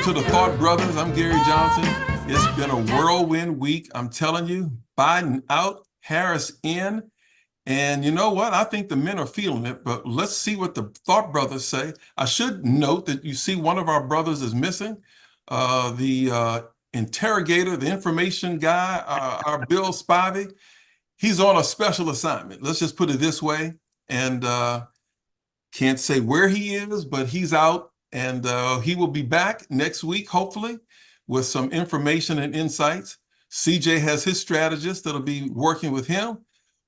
Welcome to the Thought Brothers. I'm Gary Johnson. It's been a whirlwind week. I'm telling you, Biden out, Harris in. And you know what? I think the men are feeling it, but let's see what the Thought Brothers say. I should note that you see one of our brothers is missing. The interrogator, the information guy, our Bill Spivey, he's on a special assignment. Let's just put it this way. And can't say where he is, but he's out. And he will be back next week, hopefully, with some information and insights. CJ has his strategist that'll be working with him.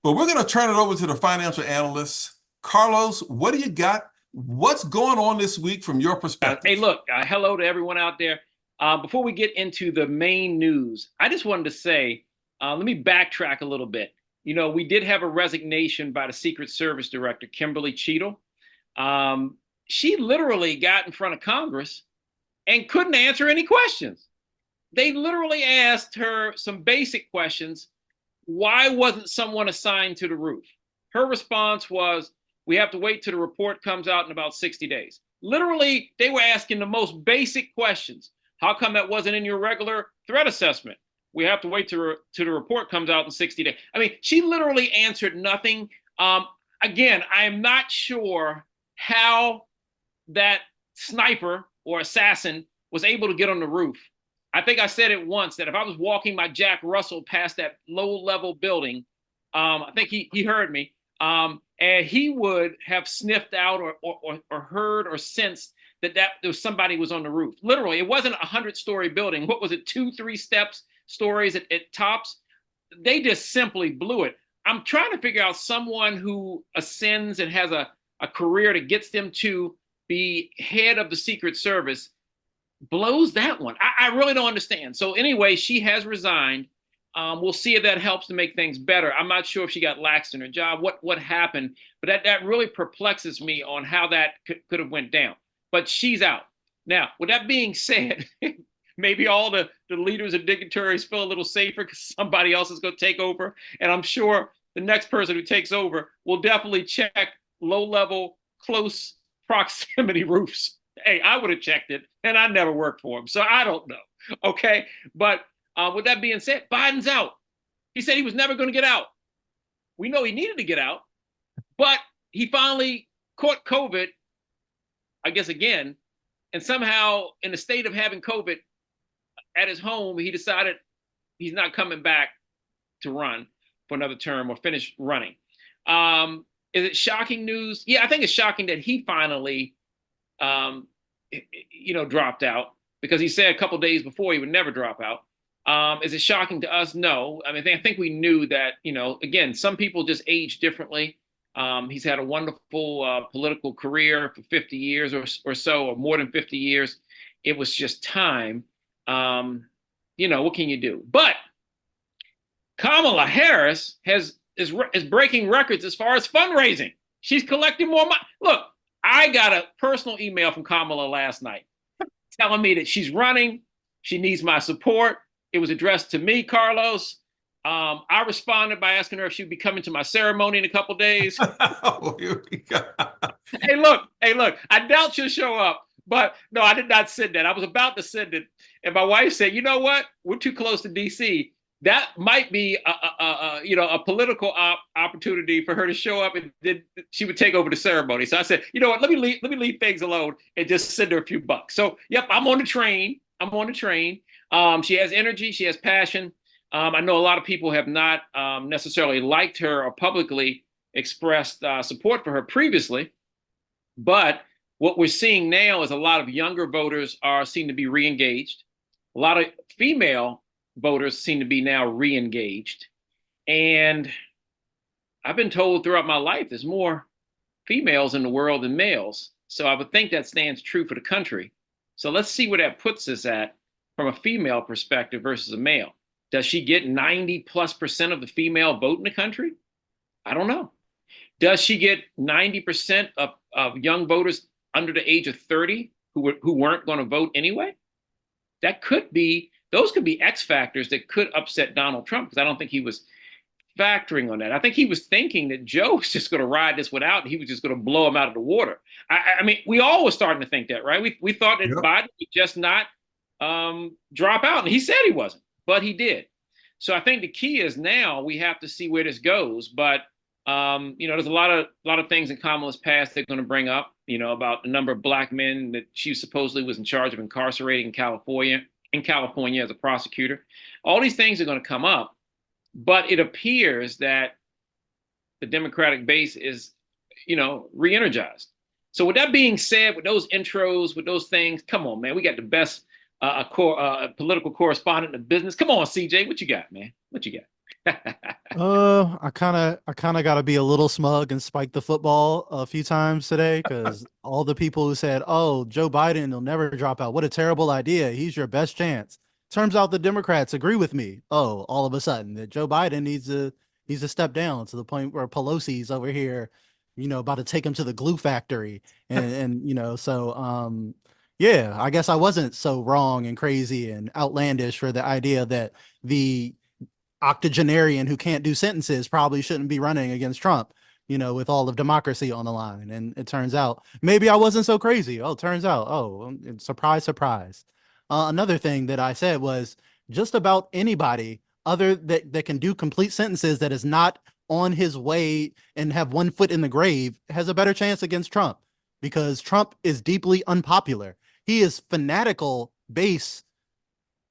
But we're going to turn it over to the financial analysts. Carlos, what do you got? What's going on this week from your perspective? Hey, look, hello to everyone out there. Before we get into the main news, I just wanted to say, let me backtrack a little bit. You know, we did have a resignation by the Secret Service Director, Kimberly Cheadle. She literally got in front of Congress and couldn't answer any questions. They literally asked her some basic questions. Why wasn't someone assigned to the roof? Her response was, we have to wait till the report comes out in about 60 days. Literally, they were asking the most basic questions. How come that wasn't in your regular threat assessment? We have to wait till the report comes out in 60 days. I mean, she literally answered nothing. Again, I am not sure how that sniper or assassin was able to get on the roof. I think I said it once that if I was walking my Jack Russell past that low-level building, I think he heard me, and he would have sniffed out or heard or sensed that there was somebody was on the roof. Literally, it wasn't a 100-story building. What was it, 2-3 stories at tops? They just simply blew it. I'm trying to figure out someone who ascends and has a career that gets them to be head of the Secret Service blows that one. I really don't understand. So anyway, she has resigned. We'll see if that helps to make things better. I'm not sure if she got laxed in her job, what happened, but that really perplexes me on how that could have went down. But she's out. Now, with that being said, maybe all the leaders and dignitaries feel a little safer because somebody else is going to take over. And I'm sure the next person who takes over will definitely check low-level, close proximity roofs. Hey, I would have checked it, and I never worked for him, so I don't know. Okay, but with that being said, Biden's out. He said he was never going to get out. We know he needed to get out, but he finally caught COVID, I guess again, and somehow in the state of having COVID at his home, he decided he's not coming back to run for another term or finish running. Is it shocking news? Yeah, I think it's shocking that he finally dropped out, because he said a couple of days before he would never drop out. Is it shocking to us? No. I mean, I think we knew that, again, some people just age differently. He's had a wonderful political career for 50 years or so, or more than 50 years. It was just time. What can you do? But Kamala Harris is breaking records as far as fundraising. She's collecting more money. Look, I got a personal email from Kamala last night telling me that she's running. She needs my support. It was addressed to me, Carlos. I responded by asking her if she'd be coming to my ceremony in a couple days. Oh, here we go. Hey, look, I doubt she'll show up. But no, I did not send that. I was about to send it. And my wife said, you know what? We're too close to D.C. That might be a political opportunity for her to show up, and then she would take over the ceremony. So I said, you know what, let me leave things alone and just send her a few bucks. So yep, I'm on the train. She has energy, she has passion. I know a lot of people have not necessarily liked her or publicly expressed support for her previously, but what we're seeing now is a lot of younger voters seem to be re-engaged. A lot of female voters seem to be now re-engaged. And I've been told throughout my life there's more females in the world than males. So I would think that stands true for the country. So let's see where that puts us at from a female perspective versus a male. Does she get 90+% of the female vote in the country? I don't know. Does she get 90% of young voters under the age of 30 who weren't going to vote anyway? Those could be X factors that could upset Donald Trump, because I don't think he was factoring on that. I think he was thinking that Joe was just going to ride this one out and he was just going to blow him out of the water. I mean, we all were starting to think that, right? We thought that Biden would just not drop out, and he said he wasn't, but he did. So I think the key is now we have to see where this goes. But there's a lot of things in Kamala's past they're going to bring up. About the number of black men that she supposedly was in charge of incarcerating in California as a prosecutor. All these things are going to come up, but it appears that the Democratic base is, re-energized. So with that being said, with those intros, with those things, come on, man, we got the best political correspondent in the business. Come on, CJ, what you got, man? What you got? I kind of got to be a little smug and spike the football a few times today, because all the people who said, "Oh, Joe Biden will never drop out. What a terrible idea. He's your best chance." Turns out the Democrats agree with me. Oh, all of a sudden that Joe Biden needs to step down to the point where Pelosi's over here, about to take him to the glue factory, and so yeah, I guess I wasn't so wrong and crazy and outlandish for the idea that the octogenarian who can't do sentences probably shouldn't be running against Trump, with all of democracy on the line. And it turns out maybe I wasn't so crazy. Oh, turns out, surprise, surprise. Another thing that I said was just about anybody other that can do complete sentences that is not on his way and have one foot in the grave has a better chance against Trump, because Trump is deeply unpopular. He is fanatical base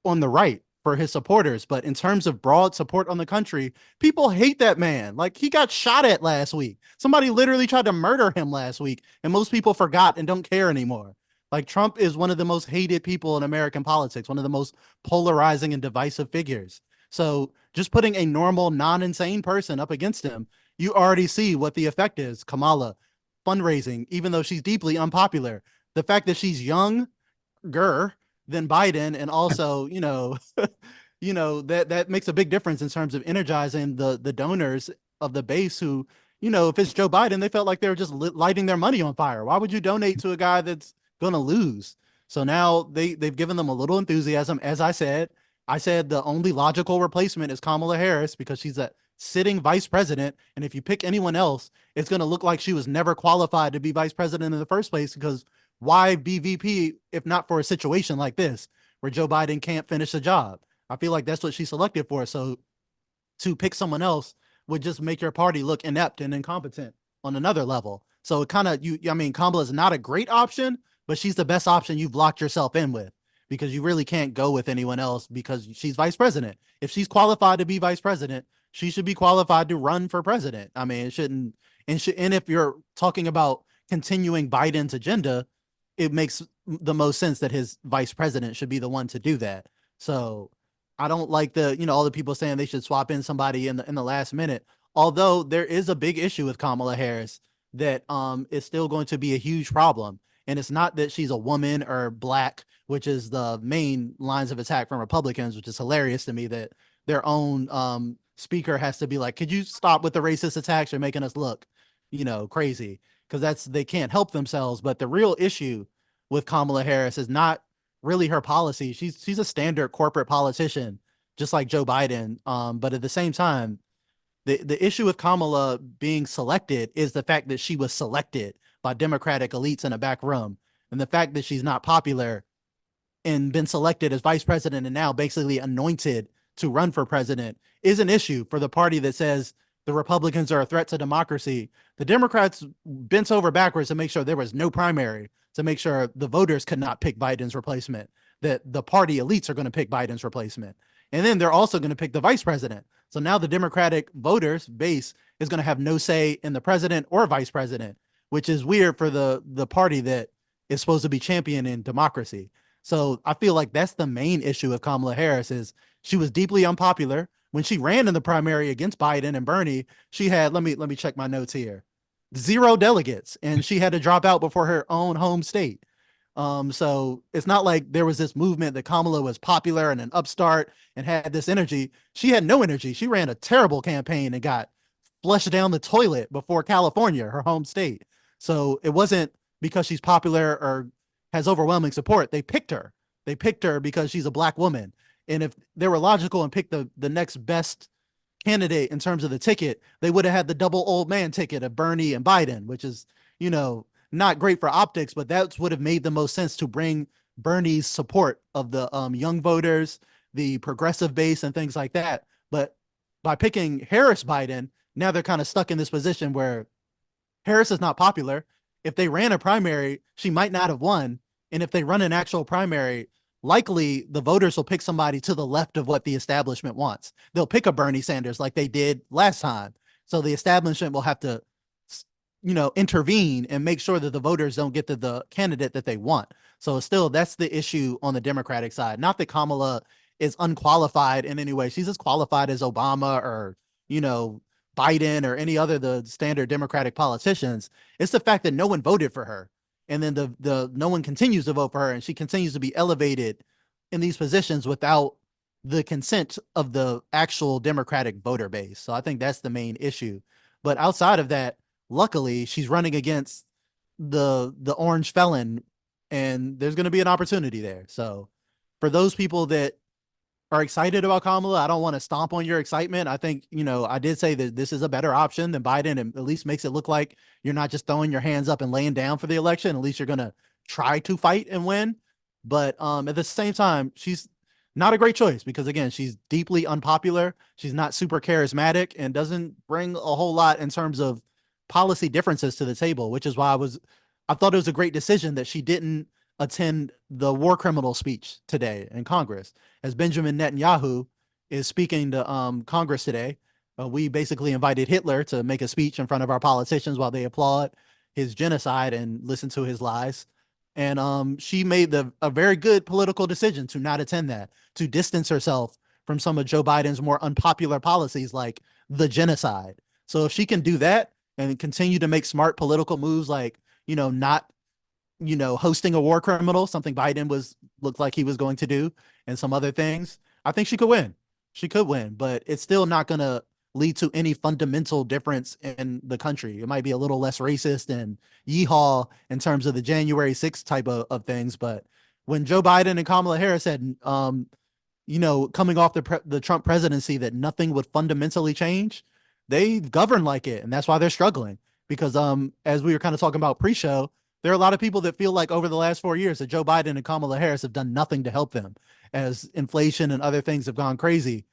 on the right for his supporters, but in terms of broad support on the country, people hate that man. Like, he got shot at last week. Somebody literally tried to murder him last week, and most people forgot and don't care anymore. Like, Trump is one of the most hated people in American politics, one of the most polarizing and divisive figures. So just putting a normal, non-insane person up against him, you already see what the effect is. Kamala, fundraising, even though she's deeply unpopular. The fact that she's younger than Biden, and also, that makes a big difference in terms of energizing the donors of the base who, if it's Joe Biden, they felt like they were just lighting their money on fire. Why would you donate to a guy that's going to lose? So now they've given them a little enthusiasm. As I said the only logical replacement is Kamala Harris, because she's a sitting vice president. And if you pick anyone else, it's going to look like she was never qualified to be vice president in the first place, because why be VP if not for a situation like this where Joe Biden can't finish the job? I feel like that's what she selected for. So to pick someone else would just make your party look inept and incompetent on another level. So it kind of, Kamala is not a great option, but she's the best option you've locked yourself in with, because you really can't go with anyone else because she's vice president. If she's qualified to be vice president, she should be qualified to run for president. I mean, it shouldn't, and if you're talking about continuing Biden's agenda, it makes the most sense that his vice president should be the one to do that. So I don't like all the people saying they should swap in somebody in the last minute. Although there is a big issue with Kamala Harris that is still going to be a huge problem. And it's not that she's a woman or black, which is the main lines of attack from Republicans, which is hilarious to me that their own speaker has to be like, could you stop with the racist attacks? You're making us look, crazy. Because they can't help themselves. But the real issue with Kamala Harris is not really her policy. She's a standard corporate politician, just like Joe Biden. But at the same time, the issue with Kamala being selected is the fact that she was selected by Democratic elites in a back room. And the fact that she's not popular and been selected as vice president and now basically anointed to run for president is an issue for the party that says the Republicans are a threat to democracy. The Democrats bent over backwards to make sure there was no primary, to make sure the voters could not pick Biden's replacement, that the party elites are going to pick Biden's replacement. And then they're also going to pick the vice president. So now the Democratic voters base is going to have no say in the president or vice president, which is weird for the party that is supposed to be championing democracy. So I feel like that's the main issue with Kamala Harris is she was deeply unpopular. When she ran in the primary against Biden and Bernie, she had, let me check my notes here, 0 delegates, and she had to drop out before her own home state. So it's not like there was this movement that Kamala was popular and an upstart and had this energy. She had no energy. She ran a terrible campaign and got flushed down the toilet before California, her home state. So it wasn't because she's popular or has overwhelming support. They picked her. They picked her because she's a black woman. And if they were logical and picked the next best candidate in terms of the ticket, they would have had the double old man ticket of Bernie and Biden, which is, not great for optics, but that would have made the most sense to bring Bernie's support of the young voters, the progressive base, and things like that. But by picking Harris Biden, now they're kind of stuck in this position where Harris is not popular. If they ran a primary, she might not have won. And if they run an actual primary, likely the voters will pick somebody to the left of what the establishment wants. They'll pick a Bernie Sanders like they did last time. So the establishment will have to, intervene and make sure that the voters don't get to the candidate that they want. So still, that's the issue on the Democratic side. Not that Kamala is unqualified in any way. She's as qualified as Obama or, Biden or any other the standard Democratic politicians. It's the fact that no one voted for her, and then the no one continues to vote for her, and she continues to be elevated in these positions without the consent of the actual Democratic voter base. So I think that's the main issue. But outside of that, luckily she's running against the orange felon, and there's going to be an opportunity there. So for those people that are excited about Kamala, I don't want to stomp on your excitement. I think, I did say that this is a better option than Biden, and at least makes it look like you're not just throwing your hands up and laying down for the election. At least you're going to try to fight and win. But at the same time, she's not a great choice because, again, she's deeply unpopular. She's not super charismatic and doesn't bring a whole lot in terms of policy differences to the table, which is why I thought it was a great decision that she didn't attend the war criminal speech today in Congress. As Benjamin Netanyahu is speaking to Congress today, we basically invited Hitler to make a speech in front of our politicians while they applaud his genocide and listen to his lies. And she made a very good political decision to not attend that, to distance herself from some of Joe Biden's more unpopular policies like the genocide. So if she can do that and continue to make smart political moves like, not hosting a war criminal, something Biden looked like he was going to do, and some other things, I think she could win. She could win, but it's still not going to lead to any fundamental difference in the country. It might be a little less racist and yeehaw in terms of the January 6th type of things. But when Joe Biden and Kamala Harris said, coming off the Trump presidency, that nothing would fundamentally change, they govern like it. And that's why they're struggling. Because as we were kind of talking about pre-show, there are a lot of people that feel like over the last 4 years that Joe Biden and Kamala Harris have done nothing to help them as inflation and other things have gone crazy.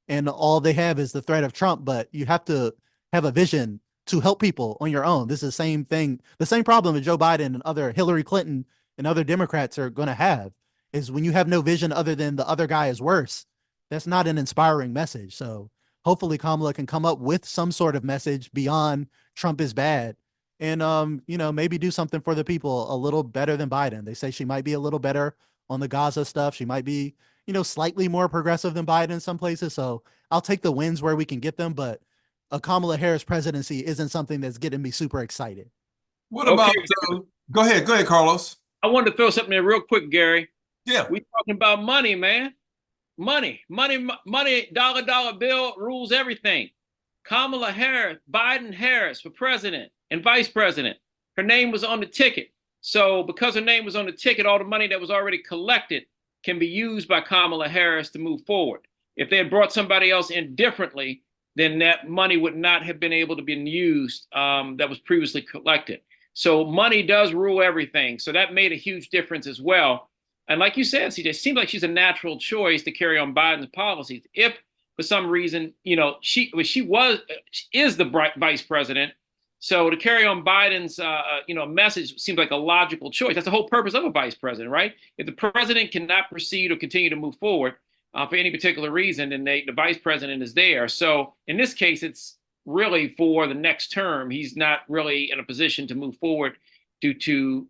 And all they have is the threat of Trump. But you have to have a vision to help people on your own. This is the same thing, the same problem that Joe Biden and other Hillary Clinton and other Democrats are going to have is when you have no vision other than the other guy is worse. That's not an inspiring message. So hopefully Kamala can come up with some sort of message beyond Trump is bad. And, maybe do something for the people a little better than Biden. They say she might be a little better on the Gaza stuff. She might be, slightly more progressive than Biden in some places. So I'll take the wins where we can get them. But a Kamala Harris presidency isn't something that's getting me super excited. What about, go ahead, Carlos. I wanted to throw something in real quick, Gary. Yeah. We talking about money, man. Money, dollar bill rules everything. Kamala Harris, Biden Harris for president and vice president. Her name was on the ticket. So because her name was on the ticket, all the money that was already collected can be used by Kamala Harris to move forward. If they had brought somebody else in differently, then that money would not have been able to be used that was previously collected. So money does rule everything. So that made a huge difference as well. And like you said, CJ, it seems like she's a natural choice to carry on Biden's policies. If for some reason, she is the vice president. So to carry on Biden's, message seems like a logical choice. That's the whole purpose of a vice president, right? If the president cannot proceed or continue to move forward for any particular reason, then the vice president is there. So in this case, it's really for the next term. He's not really in a position to move forward due to,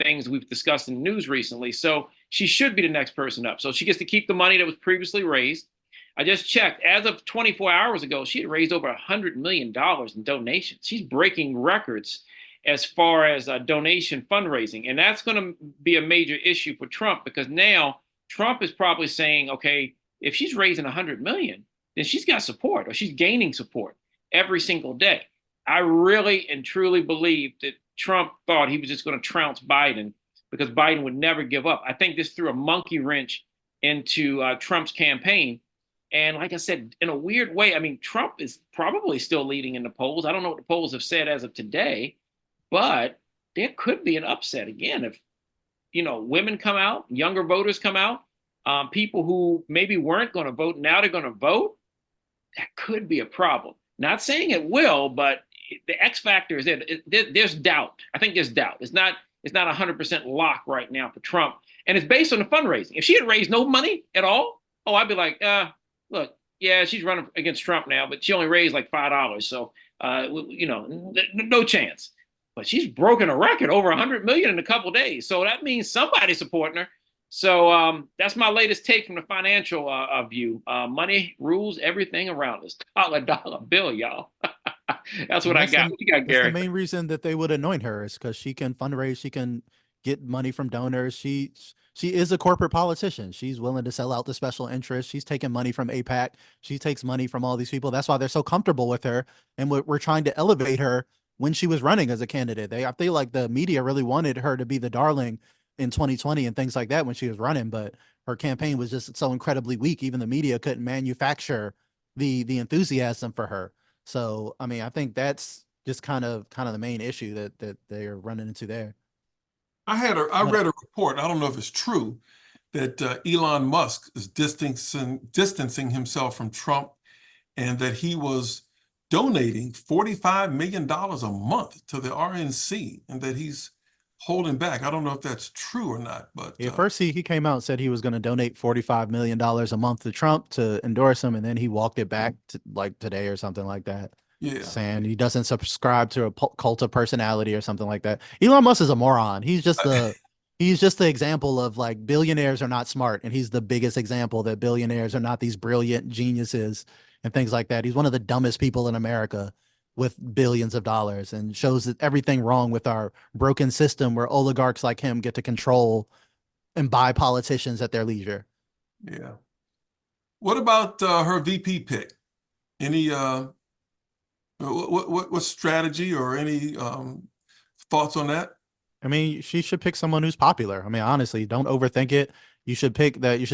things we've discussed in the news recently. So she should be the next person up. So she gets to keep the money that was previously raised. I just checked. As of 24 hours ago, she had raised over $100 million in donations. She's breaking records as far as donation fundraising. And that's going to be a major issue for Trump because now Trump is probably saying, okay, if she's raising $100 million, then she's got support or she's gaining support every single day. I really and truly believe that Trump thought he was just going to trounce Biden because Biden would never give up. I think this threw a monkey wrench into Trump's campaign. And like I said, in a weird way, I mean, Trump is probably still leading in the polls. I don't know what the polls have said as of today, but there could be an upset again women come out, younger voters come out, people who maybe weren't going to vote, now they're going to vote, that could be a problem. Not saying it will, but the X factor is there's doubt. I think there's doubt. It's not 100% lock right now for Trump. And it's based on the fundraising. If she had raised no money at all, I'd be like, look, yeah, she's running against Trump now, but she only raised like $5. So, no chance. But she's broken a record, over 100 million in a couple of days. So that means somebody's supporting her. So that's my latest take from the financial view. Money rules everything around us. Dollar bill, y'all. That's what I got. What you got, Gary? That's the main reason that they would anoint her, is because she can fundraise, she can get money from donors. She is a corporate politician. She's willing to sell out the special interests. She's taking money from AIPAC. She takes money from all these people. That's why they're so comfortable with her. And we're trying to elevate her when she was running as a candidate. I feel like the media really wanted her to be the darling in 2020 and things like that when she was running, but her campaign was just so incredibly weak. Even the media couldn't manufacture the enthusiasm for her. So, I mean, I think that's just kind of the main issue that they're running into there. I read a report, I don't know if it's true, that Elon Musk is distancing himself from Trump, and that he was donating $45 million a month to the RNC, and that he's holding back. I don't know if that's true or not, but first he came out and said he was going to donate $45 million a month to Trump to endorse him, and then he walked it back to like today or something like that. Yeah, saying he doesn't subscribe to a cult of personality or something like that. Elon Musk is a moron. He's just the example of like billionaires are not smart, and he's the biggest example that billionaires are not these brilliant geniuses and things like that. He's one of the dumbest people in America with billions of dollars, and shows that everything wrong with our broken system where oligarchs like him get to control and buy politicians at their leisure. Yeah. What about her VP pick? Any what strategy or any thoughts on that? I mean, she should pick someone who's popular. I mean, honestly, don't overthink it. You should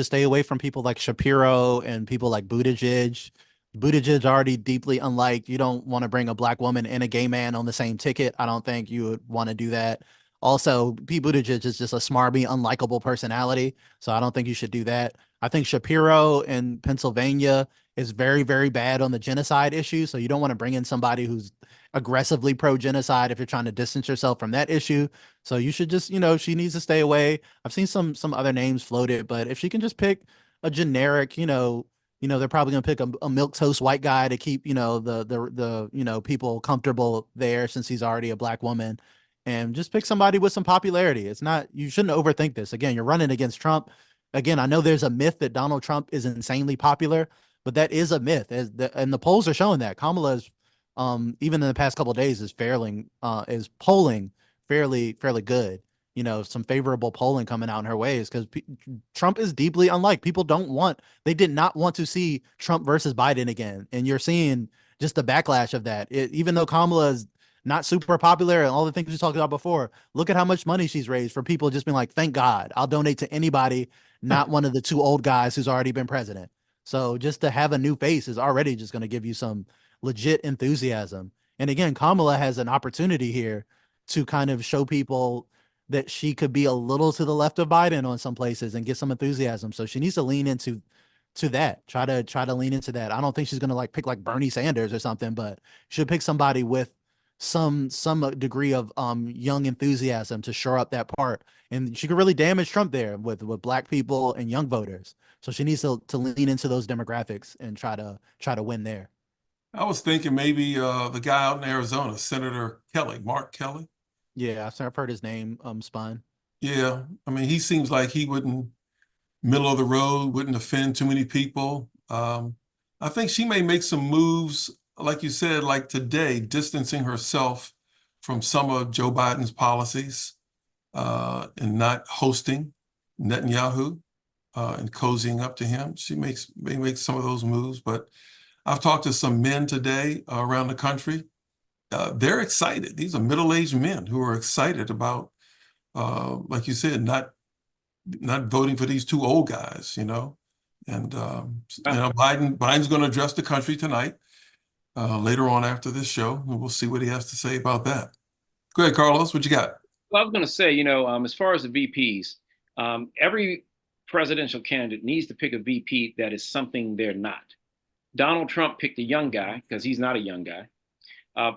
stay away from people like Shapiro and people like Buttigieg. Buttigieg already deeply unliked. You don't want to bring a black woman and a gay man on the same ticket. I don't think you would want to do that. Also, Pete Buttigieg is just a smarmy, unlikable personality, so I don't think you should do that. I think Shapiro in Pennsylvania is very, very bad on the genocide issue, so you don't want to bring in somebody who's aggressively pro-genocide if you're trying to distance yourself from that issue. So you should just, she needs to stay away. I've seen some other names floated, but if she can just pick a generic, they're probably gonna pick a milquetoast white guy to keep, the people comfortable there, since he's already a black woman. And just pick somebody with some popularity. You shouldn't overthink this. Again, you're running against Trump. Again, I know there's a myth that Donald Trump is insanely popular, but that is a myth, and the polls are showing that. Kamala is, even in the past couple of days, is polling fairly good. Some favorable polling coming out in her ways, because Trump is deeply unliked. People they did not want to see Trump versus Biden again, and you're seeing just the backlash of that. Even though Kamala is not super popular and all the things we talked about before, look at how much money she's raised for people just being like, thank God, I'll donate to anybody, not one of the two old guys who's already been president. So just to have a new face is already just going to give you some legit enthusiasm. And again, Kamala has an opportunity here to kind of show people that she could be a little to the left of Biden on some places and get some enthusiasm. So she needs to lean into that. Try to lean into that. I don't think she's going to like pick like Bernie Sanders or something, but she'll pick somebody with some degree of young enthusiasm to shore up that part. And she could really damage Trump there with black people and young voters. So she needs to lean into those demographics and try to win there. I was thinking maybe the guy out in Arizona, Senator Kelly, Mark Kelly. Yeah, I've heard his name spun. Yeah, I mean, he seems like he wouldn't, middle of the road, wouldn't offend too many people. I think she may make some moves, like you said, like today, distancing herself from some of Joe Biden's policies and not hosting Netanyahu and cozying up to him. She may make some of those moves, but I've talked to some men today around the country. They're excited. These are middle-aged men who are excited about, like you said, not voting for these two old guys, And Biden's going to address the country tonight, later on after this show, and we'll see what he has to say about that. Go ahead, Carlos. What you got? Well, I was going to say, as far as the VPs, every presidential candidate needs to pick a VP that is something they're not. Donald Trump picked a young guy because he's not a young guy.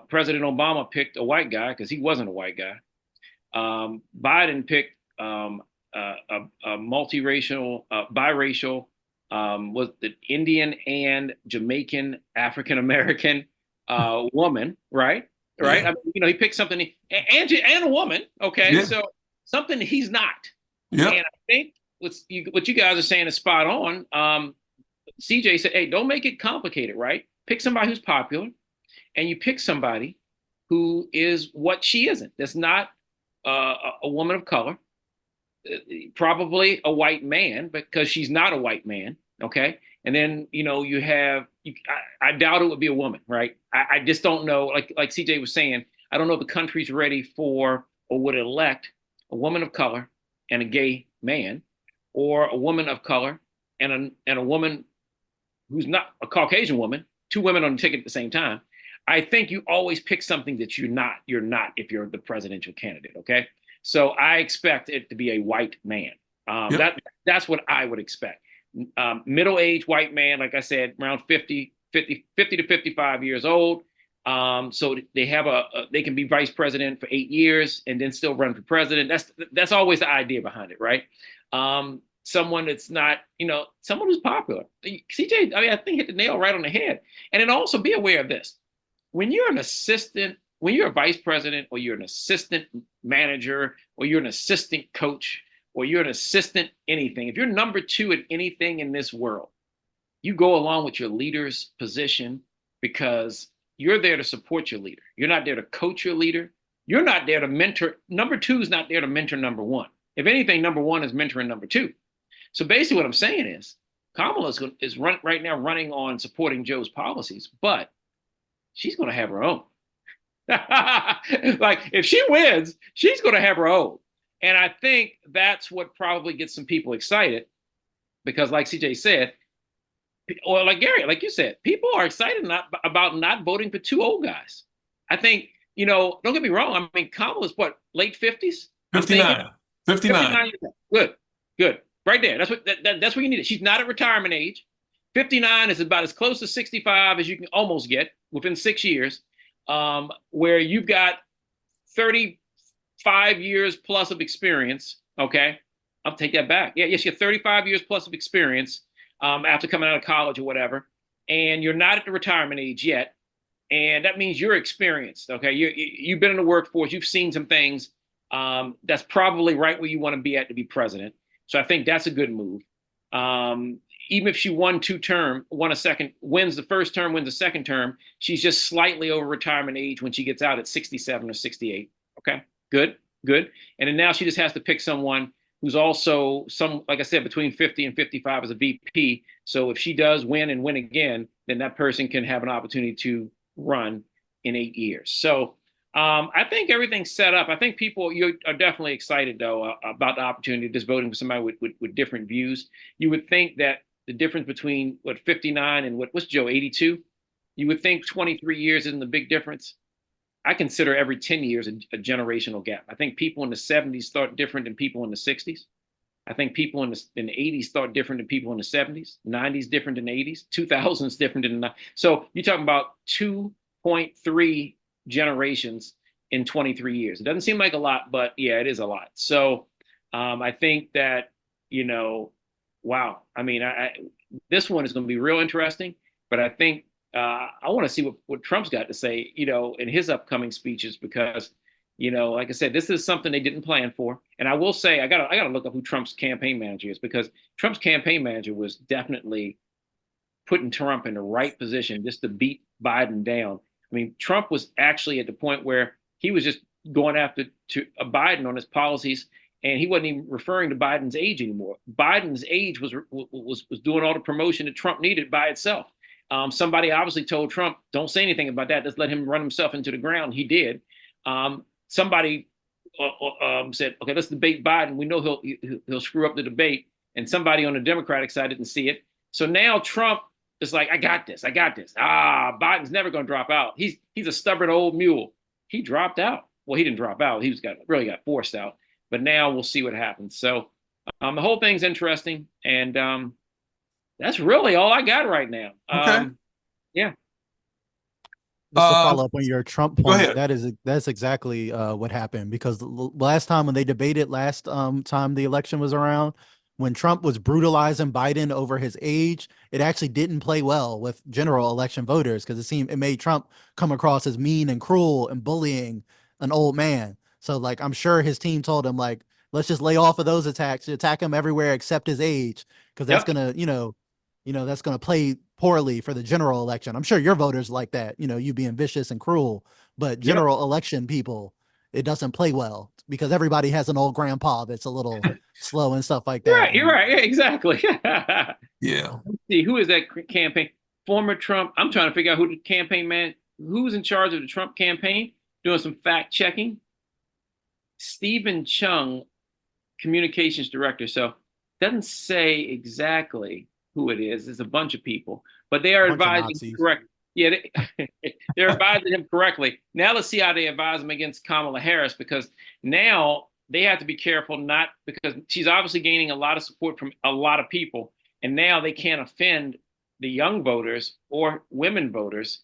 President Obama picked a white guy because he wasn't a white guy. Biden picked a multiracial, biracial, was the Indian and Jamaican African American woman, right? Right. Yeah. I mean, he picked something and a woman. Okay, Yeah. so something he's not. Yeah. And I think what you guys are saying is spot on. CJ said, "Hey, don't make it complicated, right? Pick somebody who's popular, and you pick somebody who is what she isn't. That's not a woman of color, probably a white man because she's not a white man. Okay, and then you have I doubt it would be a woman, right? I just don't know. Like CJ was saying, I don't know if the country's ready for or would elect a woman of color and a gay man, or a woman of color and a woman who's not a Caucasian woman, two women on the ticket at the same time. I think you always pick something that you're not if you're the presidential candidate. Okay, so I expect it to be a white man. That's what I would expect. Middle-aged white man, like I said, around 50 to 55 years old. So they have they can be vice president for 8 years and then still run for president. That's always the idea behind it, right? Someone that's not, someone who's popular. CJ, I mean, I think hit the nail right on the head. And then also be aware of this. When you're an assistant, when you're a vice president, or you're an assistant manager, or you're an assistant coach, or you're an assistant anything, if you're number 2 at anything in this world, you go along with your leader's position because you're there to support your leader. You're not there to coach your leader. You're not there to mentor. Number 2 is not there to mentor number 1. If anything, number 1 is mentoring number 2. So basically what I'm saying is Kamala is right now running on supporting Joe's policies, but she's going to have her own. Like if she wins, she's going to have her own. And I think that's what probably gets some people excited because like CJ said, or like Gary, like you said, people are excited about not voting for 2 old guys. I think, don't get me wrong. I mean, Kamala's what, late 50s? 59. 59. Good. Right there. That's what you need. She's not at retirement age. 59 is about as close to 65 as you can almost get within 6 years, where you've got 35 years plus of experience. Okay. I'll take that back. Yeah, yes, you have 35 years plus of experience after coming out of college or whatever, and you're not at the retirement age yet. And that means you're experienced. Okay. You've been in the workforce. You've seen some things. That's probably right where you want to be at to be president. So I think that's a good move. Even if she won 2 terms, wins the first term, wins the second term, she's just slightly over retirement age when she gets out at 67 or 68. Okay, good. And then now she just has to pick someone who's also like I said, between 50 and 55 as a VP. So if she does win and win again, then that person can have an opportunity to run in 8 years. So I think everything's set up. I think you are definitely excited, though, about the opportunity of just voting for somebody with different views. You would think that the difference between 59 and what's Joe, 82? You would think 23 years isn't a big difference. I consider every 10 years a generational gap. I think people in the 70s thought different than people in the 60s. I think people in the 80s thought different than people in the 70s, 90s different than the 80s, 2000s different than the 90s. So you're talking about 2.3 generations in 23 years. It doesn't seem like a lot, but yeah, it is a lot. So I think that, wow. I mean, this one is going to be real interesting, but I think I want to see what Trump's got to say, in his upcoming speeches, because, like I said, this is something they didn't plan for. And I will say, I gotta look up who Trump's campaign manager is, because Trump's campaign manager was definitely putting Trump in the right position just to beat Biden down. I mean, Trump was actually at the point where he was just going after Biden on his policies, and he wasn't even referring to Biden's age anymore. Biden's age was doing all the promotion that Trump needed by itself. Somebody obviously told Trump, don't say anything about that. Just let him run himself into the ground. He did. Somebody said, okay, let's debate Biden. We know he'll screw up the debate. And somebody on the Democratic side didn't see it. So now Trump is like, I got this. Biden's never going to drop out. He's a stubborn old mule. He dropped out. well, he didn't drop out. He really got forced out. But now we'll see what happens. So the whole thing's interesting, and that's really all I got right now. Okay. Yeah. Just to Uh, follow up on your Trump Go point, ahead. that's exactly what happened, because last time when they debated last time the election was around, when Trump was brutalizing Biden over his age, it actually didn't play well with general election voters, because it made Trump come across as mean and cruel and bullying an old man. So like I'm sure his team told him, like, let's just lay off of those attacks, attack him everywhere except his age, because that's Yep. gonna, that's going to play poorly for the general election. I'm sure your voters like that, you being vicious and cruel, but Yep. general election people, it doesn't play well because everybody has an old grandpa that's a little slow and stuff like that. Right. You're right. Yeah, exactly. Yeah. Let's see, who is that campaign? Former Trump. I'm trying to figure out who the campaign man, who's in charge of the Trump campaign, doing some fact checking. Stephen Chung, communications director. So doesn't say exactly who it is. There's a bunch of people, but they are advising correct. Yeah, they're advising him correctly. Now let's see how they advise him against Kamala Harris, because now they have to be careful, not because she's obviously gaining a lot of support from a lot of people, and now they can't offend the young voters or women voters.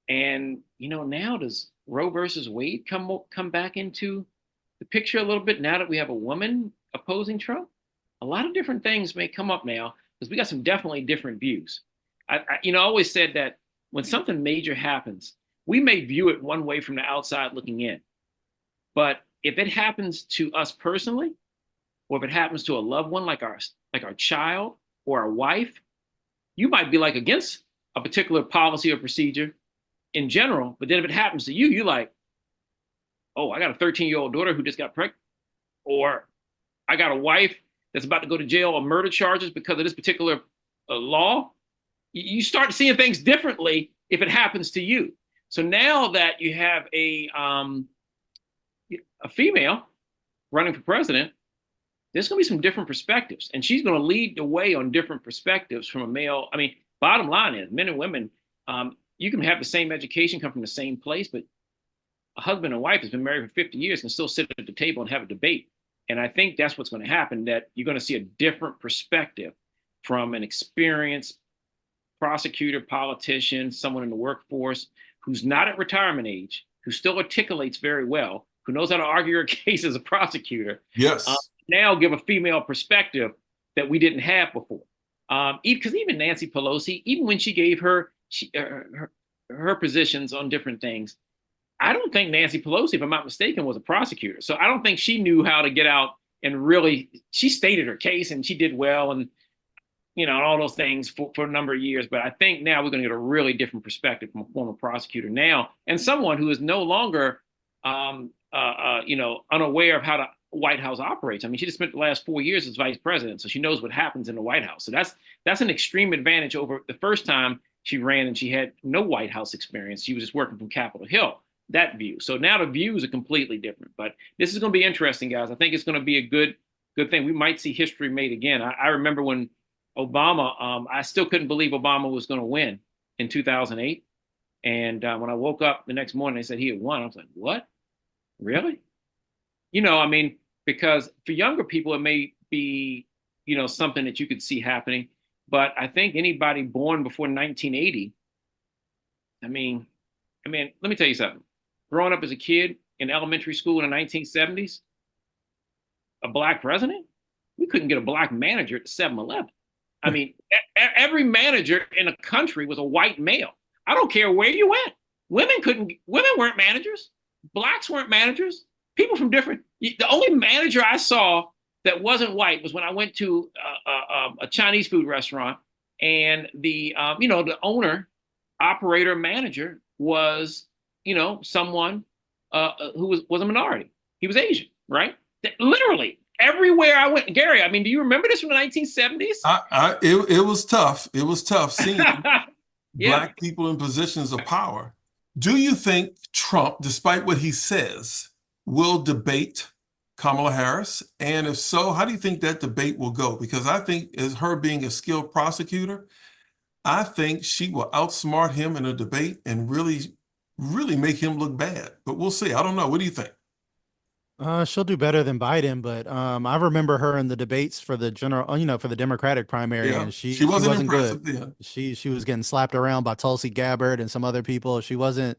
And now does Roe versus Wade come back into the picture a little bit now that we have a woman opposing Trump? A lot of different things may come up now because we got some definitely different views. I always said that when something major happens, we may view it one way from the outside looking in. But if it happens to us personally, or if it happens to a loved one like our child or our wife, you might be like against a particular policy or procedure in general. But then if it happens to you, you're like, oh, I got a 13-year-old daughter who just got pregnant, or I got a wife that's about to go to jail on murder charges because of this particular law. You start seeing things differently if it happens to you. So now that you have a female running for president, there's going to be some different perspectives, and she's going to lead the way on different perspectives from a male. I mean, bottom line is, men and women, you can have the same education, come from the same place, but a husband and wife has been married for 50 years can still sit at the table and have a debate. And I think that's what's going to happen, that you're going to see a different perspective from an experienced prosecutor, politician, someone in the workforce who's not at retirement age, who still articulates very well, who knows how to argue her case as a prosecutor. Yes. Now give a female perspective that we didn't have before. Because even Nancy Pelosi, even when she gave her positions on different things, I don't think Nancy Pelosi, if I'm not mistaken, was a prosecutor. So I don't think she knew how to get out and really, she stated her case and she did well, and all those things for a number of years. But I think now we're going to get a really different perspective from a former prosecutor now, and someone who is no longer, unaware of how the White House operates. I mean, she just spent the last 4 years as vice president, so she knows what happens in the White House. So that's an extreme advantage over the first time she ran and she had no White House experience. She was just working from Capitol Hill. That view. So now the views are completely different. But this is going to be interesting, guys. I think it's going to be a good thing. We might see history made again. I remember when Obama, I still couldn't believe Obama was going to win in 2008. And when I woke up the next morning, they said he had won. I was like, what? Really? Because for younger people, it may be, something that you could see happening. But I think anybody born before 1980, let me tell you something. Growing up as a kid in elementary school in the 1970s, a black president, we couldn't get a black manager at the 7-Eleven. I mean, every manager in the country was a white male. I don't care where you went. Women weren't managers. Blacks weren't managers. People from the only manager I saw that wasn't white was when I went to a Chinese food restaurant, and the owner, operator, manager was, someone who was a minority. He was Asian, right? Literally everywhere I went. Gary, do you remember this from the 1970s? It was tough. It was tough seeing Yeah. Black people in positions of power. Do you think Trump, despite what he says, will debate Kamala Harris? And if so, how do you think that debate will go? Because I think, as her being a skilled prosecutor, I think she will outsmart him in a debate and really really make him look bad. But we'll see. I don't know. What do you think? She'll do better than Biden, but I remember her in the debates for the general, for the Democratic primary, Yeah, and she she wasn't wasn't good. impressive then. She was getting slapped around by Tulsi Gabbard and some other people. She wasn't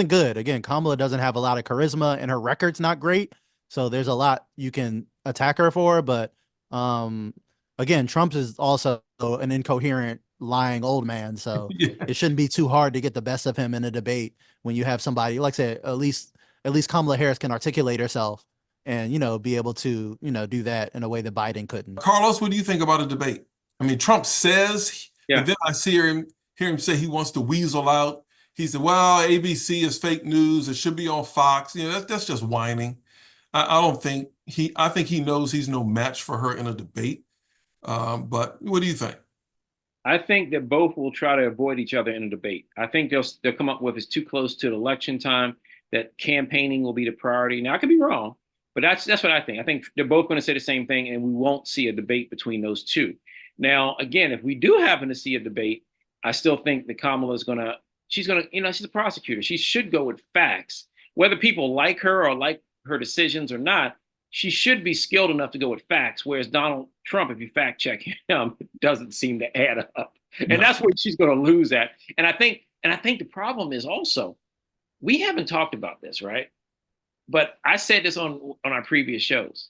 good. Again, Kamala doesn't have a lot of charisma, and her record's not great. So there's a lot you can attack her for, but um, again, Trump is also an incoherent, lying old man. So Yeah. it shouldn't be too hard to get the best of him in a debate when you have somebody like I said, at least Kamala Harris can articulate herself and, be able to, do that in a way that Biden couldn't. Carlos, what do you think about a debate? I mean, Trump says, Yeah. and then I hear him say he wants to weasel out. He said, well, ABC is fake news. It should be on Fox. That's just whining. I think he knows he's no match for her in a debate. But what do you think? I think that both will try to avoid each other in a debate. I think they'll come up with it's too close to the election time that campaigning will be the priority. Now I could be wrong, but that's what I think. I think they're both going to say the same thing, and we won't see a debate between those two. Now, again, if we do happen to see a debate, I still think that Kamala is she's a prosecutor. She should go with facts, whether people like her or like her decisions or not. She should be skilled enough to go with facts, whereas Donald Trump, if you fact check him, doesn't seem to add up. And No. that's what she's going to lose at. And I think the problem is also, we haven't talked about this, right? But I said this on our previous shows.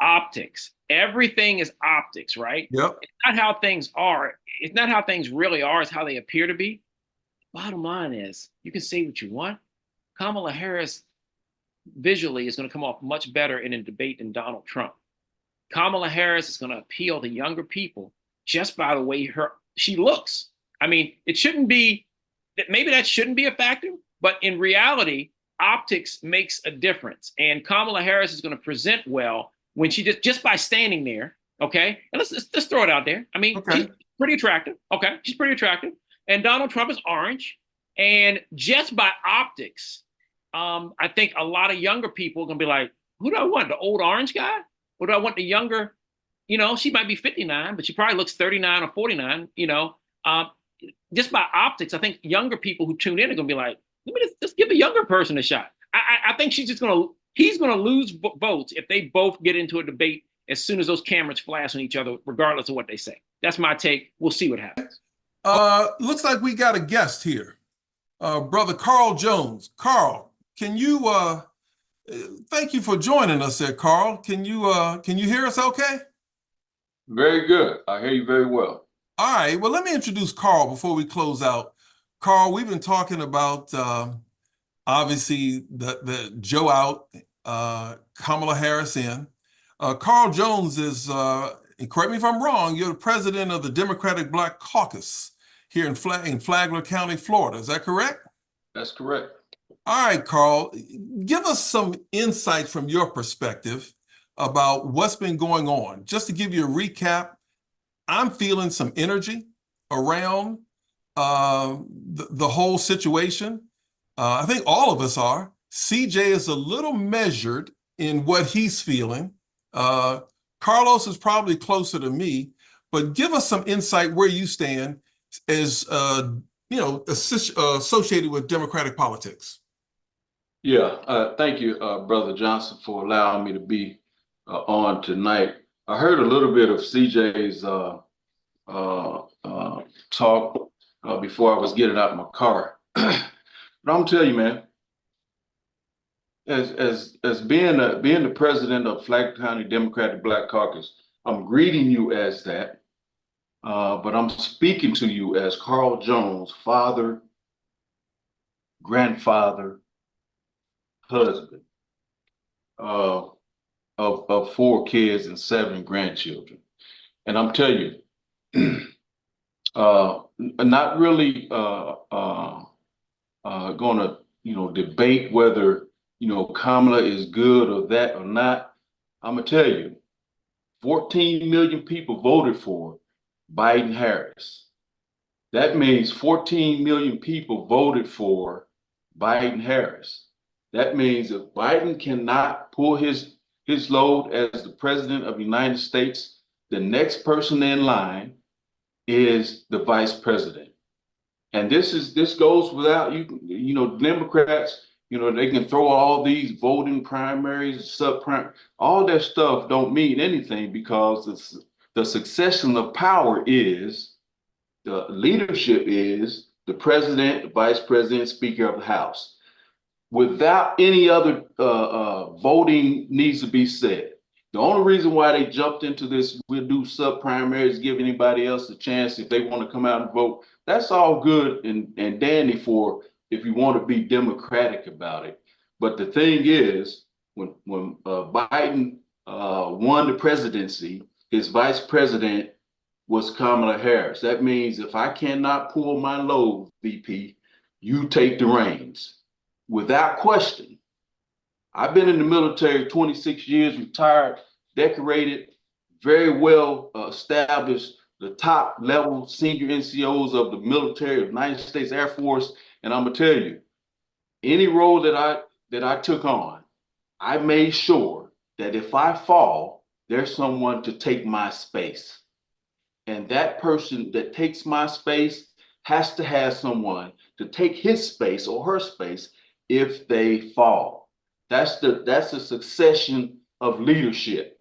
Optics. Everything is optics, right? Yep. It's not how things are. It's not how things really are. It's how they appear to be. Bottom line is, you can say what you want. Kamala Harris visually is going to come off much better in a debate than Donald Trump. Kamala Harris is going to appeal to younger people just by the way she looks. I mean, it shouldn't be that, maybe that shouldn't be a factor, but in reality, optics makes a difference. And Kamala Harris is going to present well when she just by standing there. Okay, and let's throw it out there. I mean, Okay. she's pretty attractive. Okay, she's pretty attractive, and Donald Trump is orange, and just by optics, I think a lot of younger people are gonna be like, who do I want? The old orange guy? Or do I want the younger, she might be 59, but she probably looks 39 or 49, just by optics, I think younger people who tune in are gonna be like, let me just give a younger person a shot. I think he's gonna lose votes if they both get into a debate as soon as those cameras flash on each other, regardless of what they say. That's my take. We'll see what happens. Looks like we got a guest here. Brother Carl Jones. Carl, can you thank you for joining us there, Carl. Can you hear us okay? Very good. I hear you very well. All right. Well, let me introduce Carl before we close out. Carl, we've been talking about obviously the Joe out, Kamala Harris in. Carl Jones is, and correct me if I'm wrong, you're the president of the Democratic Black Caucus here in Flagler County, Florida. Is that correct? That's correct. All right, Carl, give us some insight from your perspective about what's been going on. Just to give you a recap, I'm feeling some energy around the whole situation. I think all of us are. CJ is a little measured in what he's feeling. Carlos is probably closer to me, but give us some insight where you stand as associated with Democratic politics. Yeah, thank you, Brother Johnson, for allowing me to be on tonight. I heard a little bit of CJ's talk before I was getting out of my car. But I'm gonna tell you, man, as being the president of Flagler County Democratic Black Caucus, I'm greeting you as that, but I'm speaking to you as Carl Jones, father, grandfather, husband of 4 kids and 7 grandchildren. And I'm telling you, not really gonna, debate whether, Kamala is good or that or not. I'm gonna tell you, 14 million people voted for Biden Harris. That means 14 million people voted for Biden Harris. That means if Biden cannot pull his load as the president of the United States, the next person in line is the vice president. And this goes without Democrats, they can throw all these voting primaries, subprim, all that stuff don't mean anything, because the succession of power is, the leadership is the president, the vice president, speaker of the House. Without any other voting needs to be said. The only reason why they jumped into this, we'll do sub primaries, give anybody else a chance if they want to come out and vote. That's all good and dandy for if you want to be democratic about it. But the thing is, when Biden won the presidency, his vice president was Kamala Harris. That means if I cannot pull my load, VP, you take the reins. Without question. I've been in the military 26 years, retired, decorated, very well established, the top level senior NCOs of the military of the United States Air Force. And I'm gonna tell you, any role that I took on, I made sure that if I fall, there's someone to take my space. And that person that takes my space has to have someone to take his space or her space if they fall. That's the succession of leadership.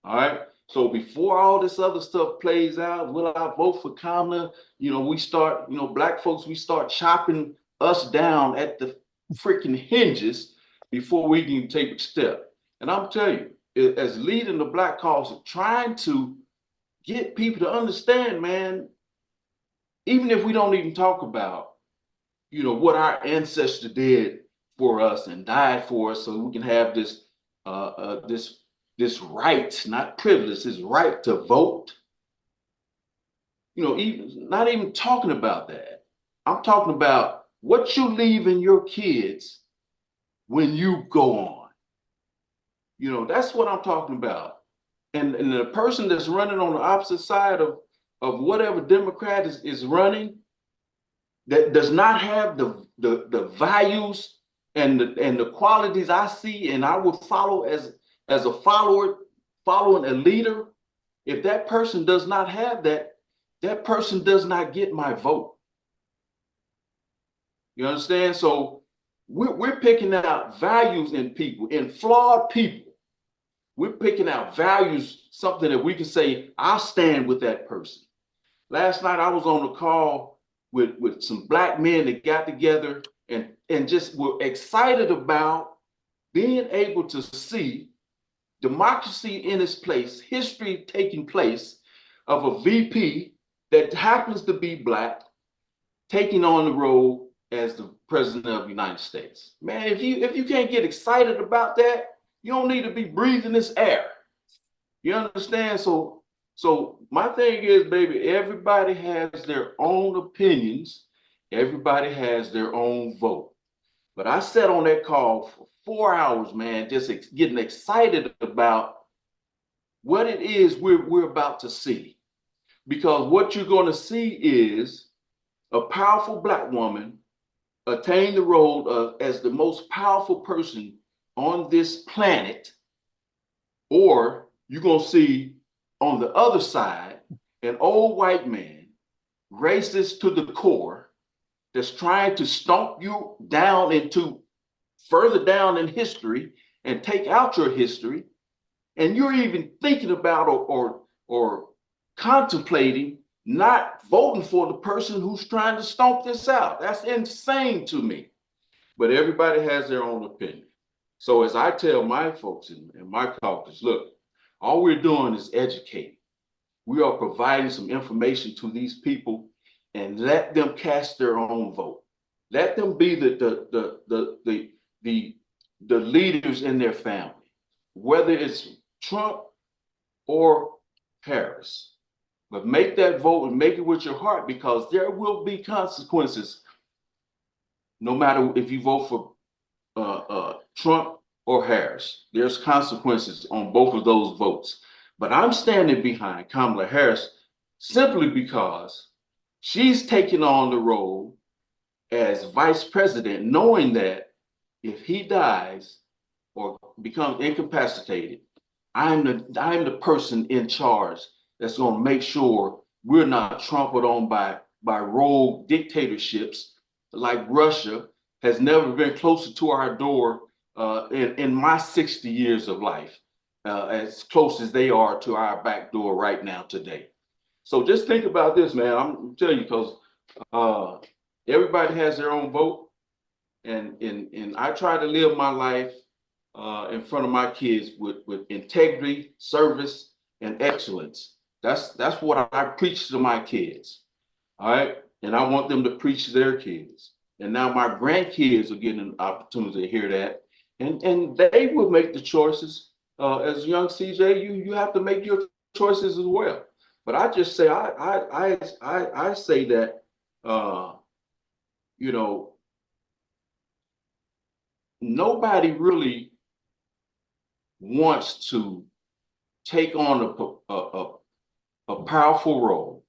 All right. So before all this other stuff plays out, will I vote for Kamala? We start, black folks, we start chopping us down at the freaking hinges before we can take a step. And I'm telling you, as leading the Black cause, trying to get people to understand, man, even if we don't even talk about what our ancestors did for us and died for us, so we can have this right, not privilege, this right to vote. Even not even talking about that. I'm talking about what you leaving your kids when you go on. That's what I'm talking about. And the person that's running on the opposite side of whatever Democrat is running, that does not have the values and the qualities I see and I would follow as a follower, following a leader. If that person does not have that, that person does not get my vote. You understand? So we're picking out values in people, in flawed people. We're picking out values, something that we can say, I'll stand with that person. Last night I was on a call with some black men that got together and just were excited about being able to see democracy in its place, history taking place of a VP that happens to be black taking on the role as the president of the United States. Man, if you can't get excited about that, you don't need to be breathing this air. You understand? So my thing is, baby, everybody has their own opinions. Everybody has their own vote. But I sat on that call for 4 hours, man, just getting excited about what it is we're about to see. Because what you're going to see is a powerful black woman attain the role of as the most powerful person on this planet, or you're going to see on the other side an old white man, racist to the core, that's trying to stomp you down into further down in history and take out your history, and you're even thinking about or contemplating not voting for the person who's trying to stomp this out. That's insane to me. But everybody has their own opinion. So as I tell my folks in my caucus, look, all we're doing is educating. We are providing some information to these people and let them cast their own vote. Let them be the leaders in their family, whether it's Trump or Harris. But make that vote and make it with your heart, because there will be consequences no matter if you vote for Trump or Harris. There's consequences on both of those votes. But I'm standing behind Kamala Harris simply because she's taking on the role as vice president, knowing that if he dies or becomes incapacitated, I'm the person in charge that's going to make sure we're not trampled on by by rogue dictatorships like Russia has never been closer to our door in my 60 years of life, as close as they are to our back door right now today. So just think about this, man. I'm telling you, because everybody has their own vote, and I try to live my life in front of my kids with integrity, service, and excellence. That's what I preach to my kids. All right. And I want them to preach to their kids. And now my grandkids are getting an opportunity to hear that. And they will make the choices. As young CJ, you have to make your choices as well. But I just say I say that you know, nobody really wants to take on a powerful role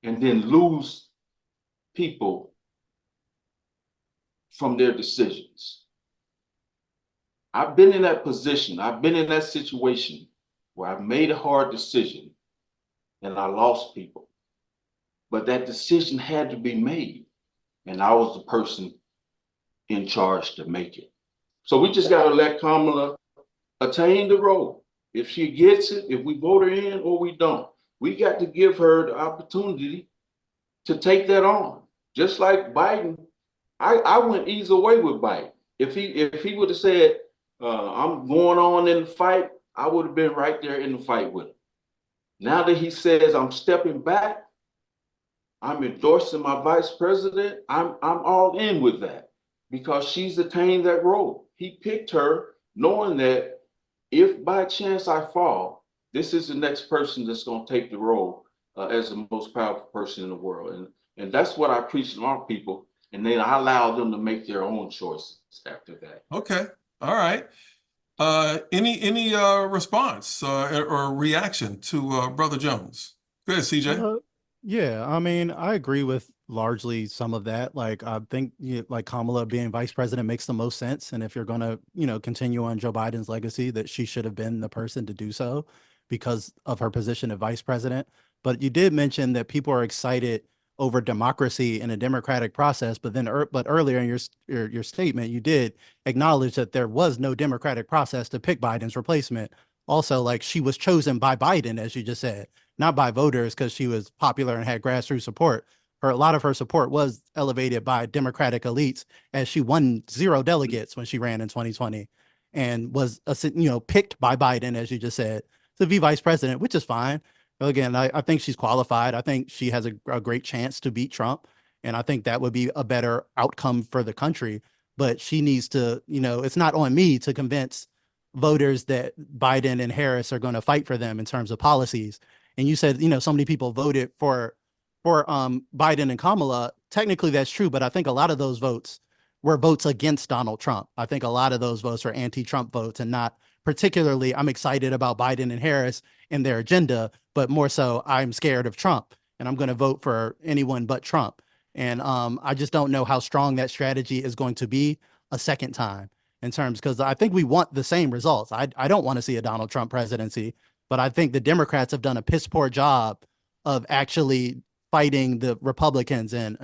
and then lose people from their decisions. I've been in that position. I've been in that situation where I've made a hard decision and I lost people. But that decision had to be made. And I was the person in charge to make it. So we just got to let Kamala attain the role. If she gets it, if we vote her in or we don't, we got to give her the opportunity to take that on. Just like Biden, I went either way with Biden. If he would have said, I'm going on in the fight, I would have been right there in the fight with him. Now that he says I'm stepping back, I'm endorsing my vice president, I'm all in with that because she's attained that role. He picked her knowing that if by chance I fall, this is the next person that's going to take the role as the most powerful person in the world. And that's what I preach to our people. And then I allow them to make their own choices after that. Okay. All right. Any response or reaction to Brother Jones? Go ahead, CJ. Yeah, I mean, I agree with largely some of that. Like, I think like Kamala being vice president makes the most sense. And if you're going to, continue on Joe Biden's legacy, that she should have been the person to do so because of her position as vice president. But you did mention that people are excited over democracy in a democratic process. But then, but earlier in your statement, you did acknowledge that there was no democratic process to pick Biden's replacement. Also, like she was chosen by Biden, as you just said, not by voters because she was popular and had grassroots support. A lot of her support was elevated by Democratic elites as she won 0 delegates when she ran in 2020 and was, picked by Biden, as you just said, to be vice president, which is fine. Again, I think she's qualified. I think she has a great chance to beat Trump. And I think that would be a better outcome for the country. But she needs to, it's not on me to convince voters that Biden and Harris are going to fight for them in terms of policies. And you said, so many people voted for Biden and Kamala. Technically, that's true, but I think a lot of those votes were votes against Donald Trump. I think a lot of those votes are anti-Trump votes, and not particularly I'm excited about Biden and Harris and their agenda, but more so I'm scared of Trump and I'm going to vote for anyone but Trump. And I just don't know how strong that strategy is going to be a second time in terms, because I think we want the same results. I don't want to see a Donald Trump presidency, but I think the Democrats have done a piss poor job of actually fighting the Republicans and,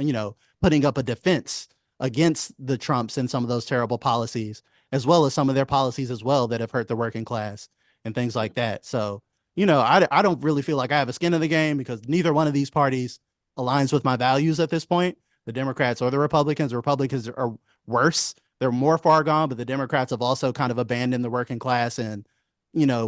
putting up a defense against the Trumps and some of those terrible policies, as well as some of their policies as well that have hurt the working class and things like that. So, I don't really feel like I have a skin in the game because neither one of these parties aligns with my values at this point, the Democrats or the Republicans. The Republicans are worse. They're more far gone, but the Democrats have also kind of abandoned the working class and,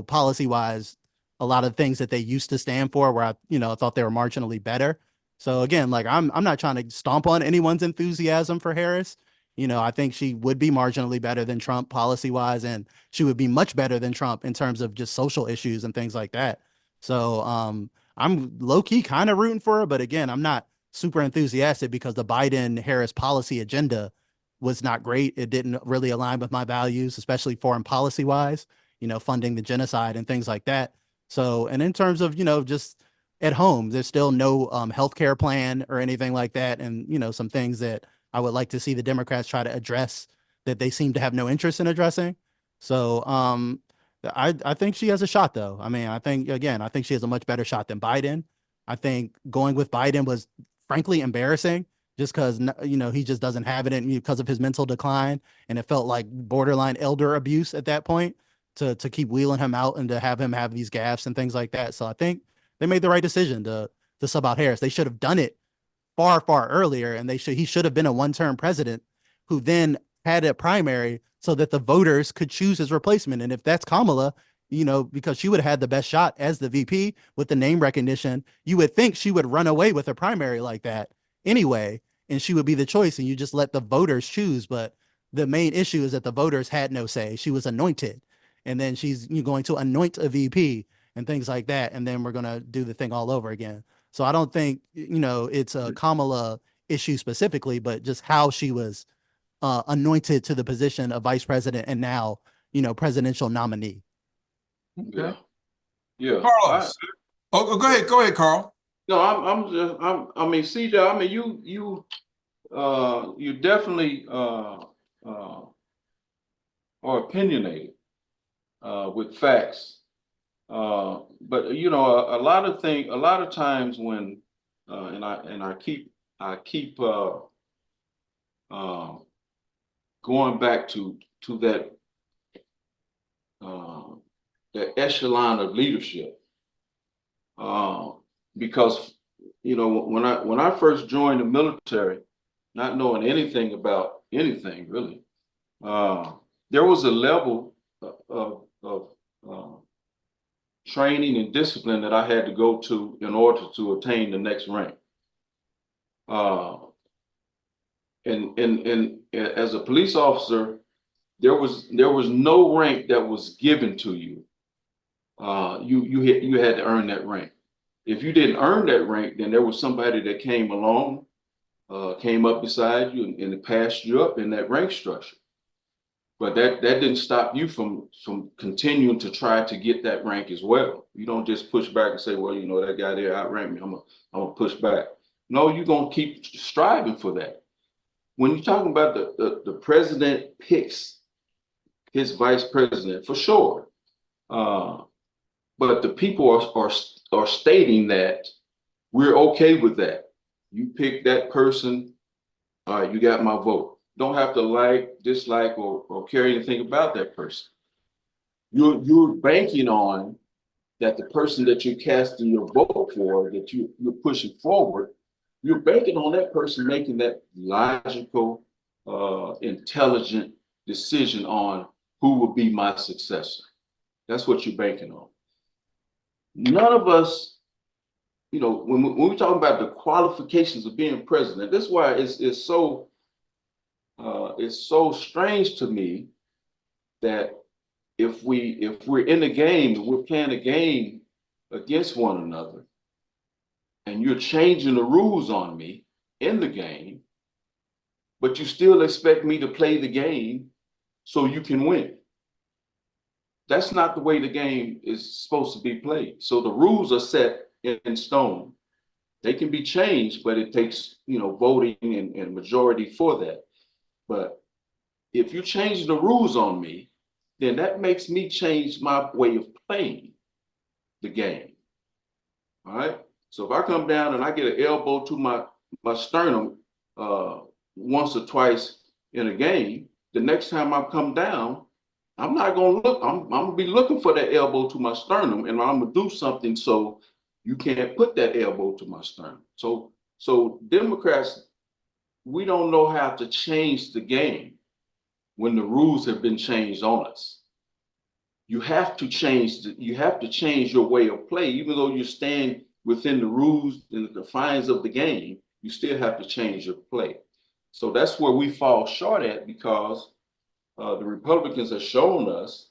policy wise, a lot of things that they used to stand for where I thought they were marginally better. So again, like I'm not trying to stomp on anyone's enthusiasm for Harris. I think she would be marginally better than Trump policy wise, and she would be much better than Trump in terms of just social issues and things like that. So I'm low key kind of rooting for her, but again, I'm not super enthusiastic because the Biden Harris policy agenda was not great. It didn't really align with my values, especially foreign policy wise, funding the genocide and things like that. So, and in terms of, just at home, there's still no healthcare plan or anything like that. And, some things that I would like to see the Democrats try to address that they seem to have no interest in addressing. So I think she has a shot, though. I mean, I think she has a much better shot than Biden. I think going with Biden was frankly embarrassing just because, he just doesn't have it in because of his mental decline. And it felt like borderline elder abuse at that point to keep wheeling him out and to have him have these gaffes and things like that. So I think they made the right decision to sub out Harris. They should have done it far, far earlier. And he should have been a one-term president who then had a primary so that the voters could choose his replacement. And if that's Kamala, because she would have had the best shot as the VP with the name recognition, you would think she would run away with a primary like that anyway, and she would be the choice, and you just let the voters choose. But the main issue is that the voters had no say. She was anointed, and then she's going to anoint a VP and things like that, and then we're going to do the thing all over again. So I don't think, it's a Kamala issue specifically, but just how she was anointed to the position of vice president and now, presidential nominee. Yeah. Yeah. Carlos. Go ahead, Carl. No, I mean, CJ, I mean, you definitely are opinionated with facts. But a lot of times when I keep going back to that the echelon of leadership, because when I first joined the military, not knowing anything about anything really, there was a level of training and discipline that I had to go to in order to attain the next rank. And as a police officer, there was no rank that was given to you. You had to earn that rank. If you didn't earn that rank, then there was somebody that came along, came up beside you and passed you up in that rank structure. But that didn't stop you from continuing to try to get that rank as well. You don't just push back and say, well, that guy there outranked me, I'm gonna push back. No, you're gonna keep striving for that. When you're talking about the president picks his vice president, for sure. But the people are stating that we're okay with that. You pick that person, all right, you got my vote. Don't have to like, dislike, or care anything about that person. You're banking on that the person that you're casting your vote for, that you're pushing forward, you're banking on that person making that logical, intelligent decision on who will be my successor. That's what you're banking on. None of us, when we talk about the qualifications of being president, that's why it's so strange to me that if we're in the game and we're playing a game against one another, and you're changing the rules on me in the game, but you still expect me to play the game so you can win. That's not the way the game is supposed to be played. So the rules are set in stone. They can be changed, but it takes, voting and majority for that. But if you change the rules on me, then that makes me change my way of playing the game. All right. So if I come down and I get an elbow to my sternum once or twice in a game, the next time I come down, I'm not going to look. I'm going to be looking for that elbow to my sternum, and I'm going to do something so you can't put that elbow to my sternum. So Democrats, we don't know how to change the game when the rules have been changed on us. You have to change your way of play, even though you're staying within the rules and the confines of the game. You still have to change your play. So that's where we fall short at, because the Republicans have shown us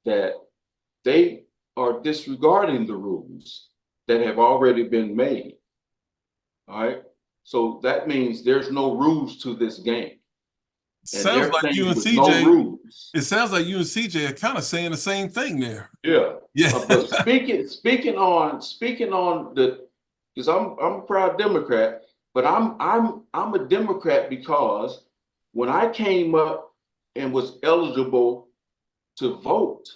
that they are disregarding the rules that have already been made. All right. So that means there's no rules to this game. Sounds like you and CJ. It sounds like you and CJ are kind of saying the same thing there. Yeah. Yeah. But speaking on the, because I'm a proud Democrat, but I'm a Democrat because when I came up and was eligible to vote,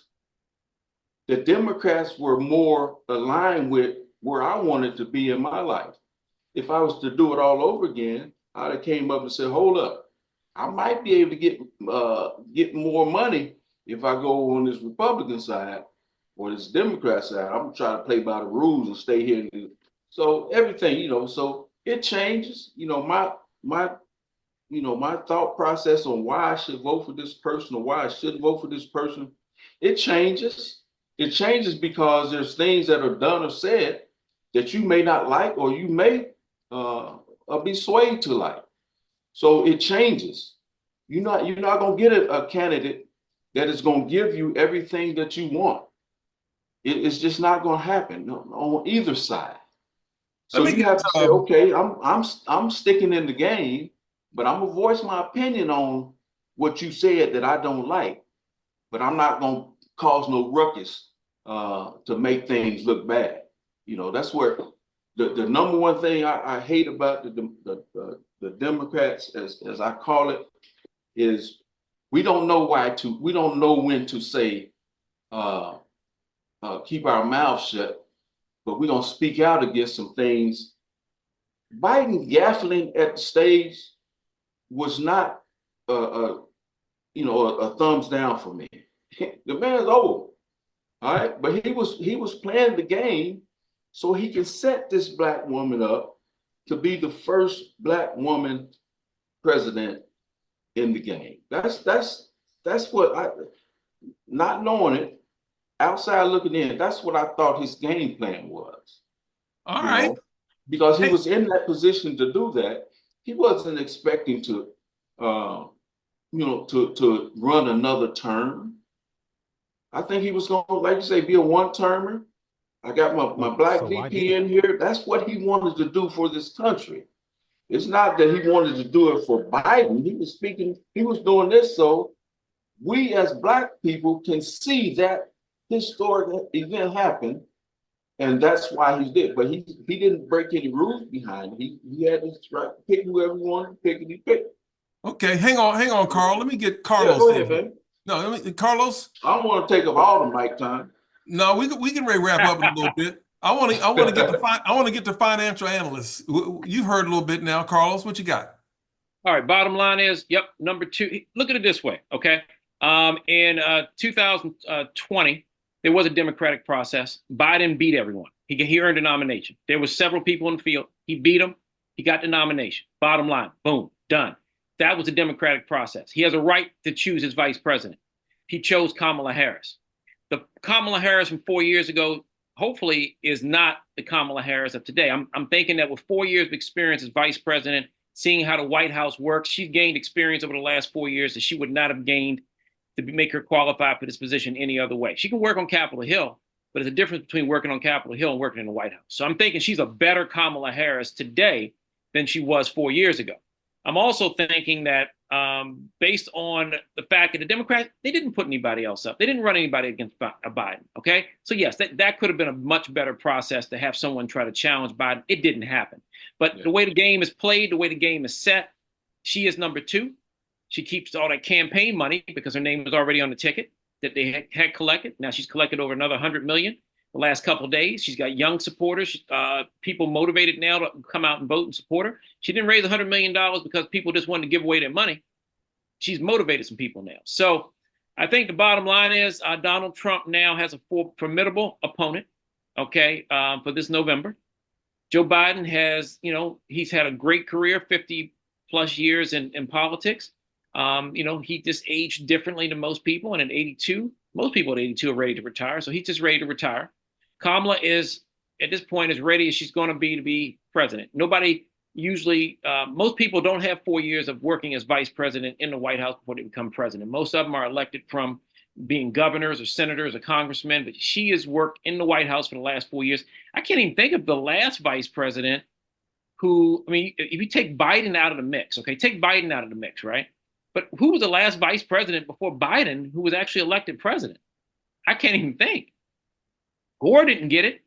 the Democrats were more aligned with where I wanted to be in my life. If I was to do it all over again, I'd have came up and said, hold up, I might be able to get more money if I go on this Republican side or this Democrat side. I'm trying to play by the rules and stay here. So everything, you know, so it changes. You know, my thought process on why I should vote for this person or why I shouldn't vote for this person, it changes. It changes because there's things that are done or said that you may not like or you may be swayed to like. So it changes. You're not gonna get a candidate that is gonna give you everything that you want. It's just not gonna happen on either side. So you have to say, okay, I'm sticking in the game, but I'm gonna voice my opinion on what you said that I don't like, but I'm not gonna cause no ruckus to make things look bad. You know, that's where the number one thing I hate about the Democrats, as I call it, is we don't know when to say keep our mouths shut, but we don't speak out against some things. Biden gaffling at the stage was not a thumbs down for me. The man's old, all right, but he was playing the game so he can set this black woman up to be the first black woman president in the game. That's what I, not knowing it, outside looking in, that's what I thought his game plan was. All right. Because he was in that position to do that. He wasn't expecting to to run another term. I think he was going to, like you say, be a one-termer. I got my black VP in here. That's what he wanted to do for this country. It's not that he wanted to do it for Biden. He was doing this so we as black people can see that historic event happen. And that's why he did. But he didn't break any rules behind it. He had his right to pick whoever he wanted to pick, and he picked. Okay, hang on, Carl. Let me get Carlos. Yeah, go ahead, man. No, Carlos. I don't want to take up all the mic time. No, we can wrap up in a little bit. I want to get the financial analysts. You've heard a little bit now, Carlos. What you got? All right. Bottom line is, yep. Number two. Look at it this way, okay? In 2020, there was a democratic process. Biden beat everyone. He earned a nomination. There were several people in the field. He beat them. He got the nomination. Bottom line, boom, done. That was a democratic process. He has a right to choose his vice president. He chose Kamala Harris. The Kamala Harris from 4 years ago, hopefully, is not the Kamala Harris of today. I'm thinking that with 4 years of experience as vice president, seeing how the White House works, she's gained experience over the last 4 years that she would not have gained to make her qualified for this position any other way. She can work on Capitol Hill, but there's a difference between working on Capitol Hill and working in the White House. So I'm thinking she's a better Kamala Harris today than she was 4 years ago. I'm also thinking that based on the fact that the Democrats, they didn't put anybody else up. They didn't run anybody against Biden, okay? So yes, that could have been a much better process to have someone try to challenge Biden. It didn't happen. But the way the game is played, the way the game is set, she is number two. She keeps all that campaign money because her name was already on the ticket that they had collected. Now she's collected over another 100 million the last couple of days. She's got young supporters, people motivated now to come out and vote and support her. She didn't raise $100 million because people just wanted to give away their money. She's motivated some people now. So I think the bottom line is Donald Trump now has a formidable opponent, okay, for this November. Joe Biden has, he's had a great career, 50 plus years in politics. He just aged differently than most people. And at 82, most people at 82 are ready to retire. So he's just ready to retire. Kamala is, at this point, as ready as she's going to be president. Nobody usually, most people don't have 4 years of working as vice president in the White House before they become president. Most of them are elected from being governors or senators or congressmen, but she has worked in the White House for the last 4 years. I can't even think of the last vice president who, if you take Biden out of the mix, okay, take Biden out of the mix, right? But who was the last vice president before Biden who was actually elected president? I can't even think. Gore didn't get it.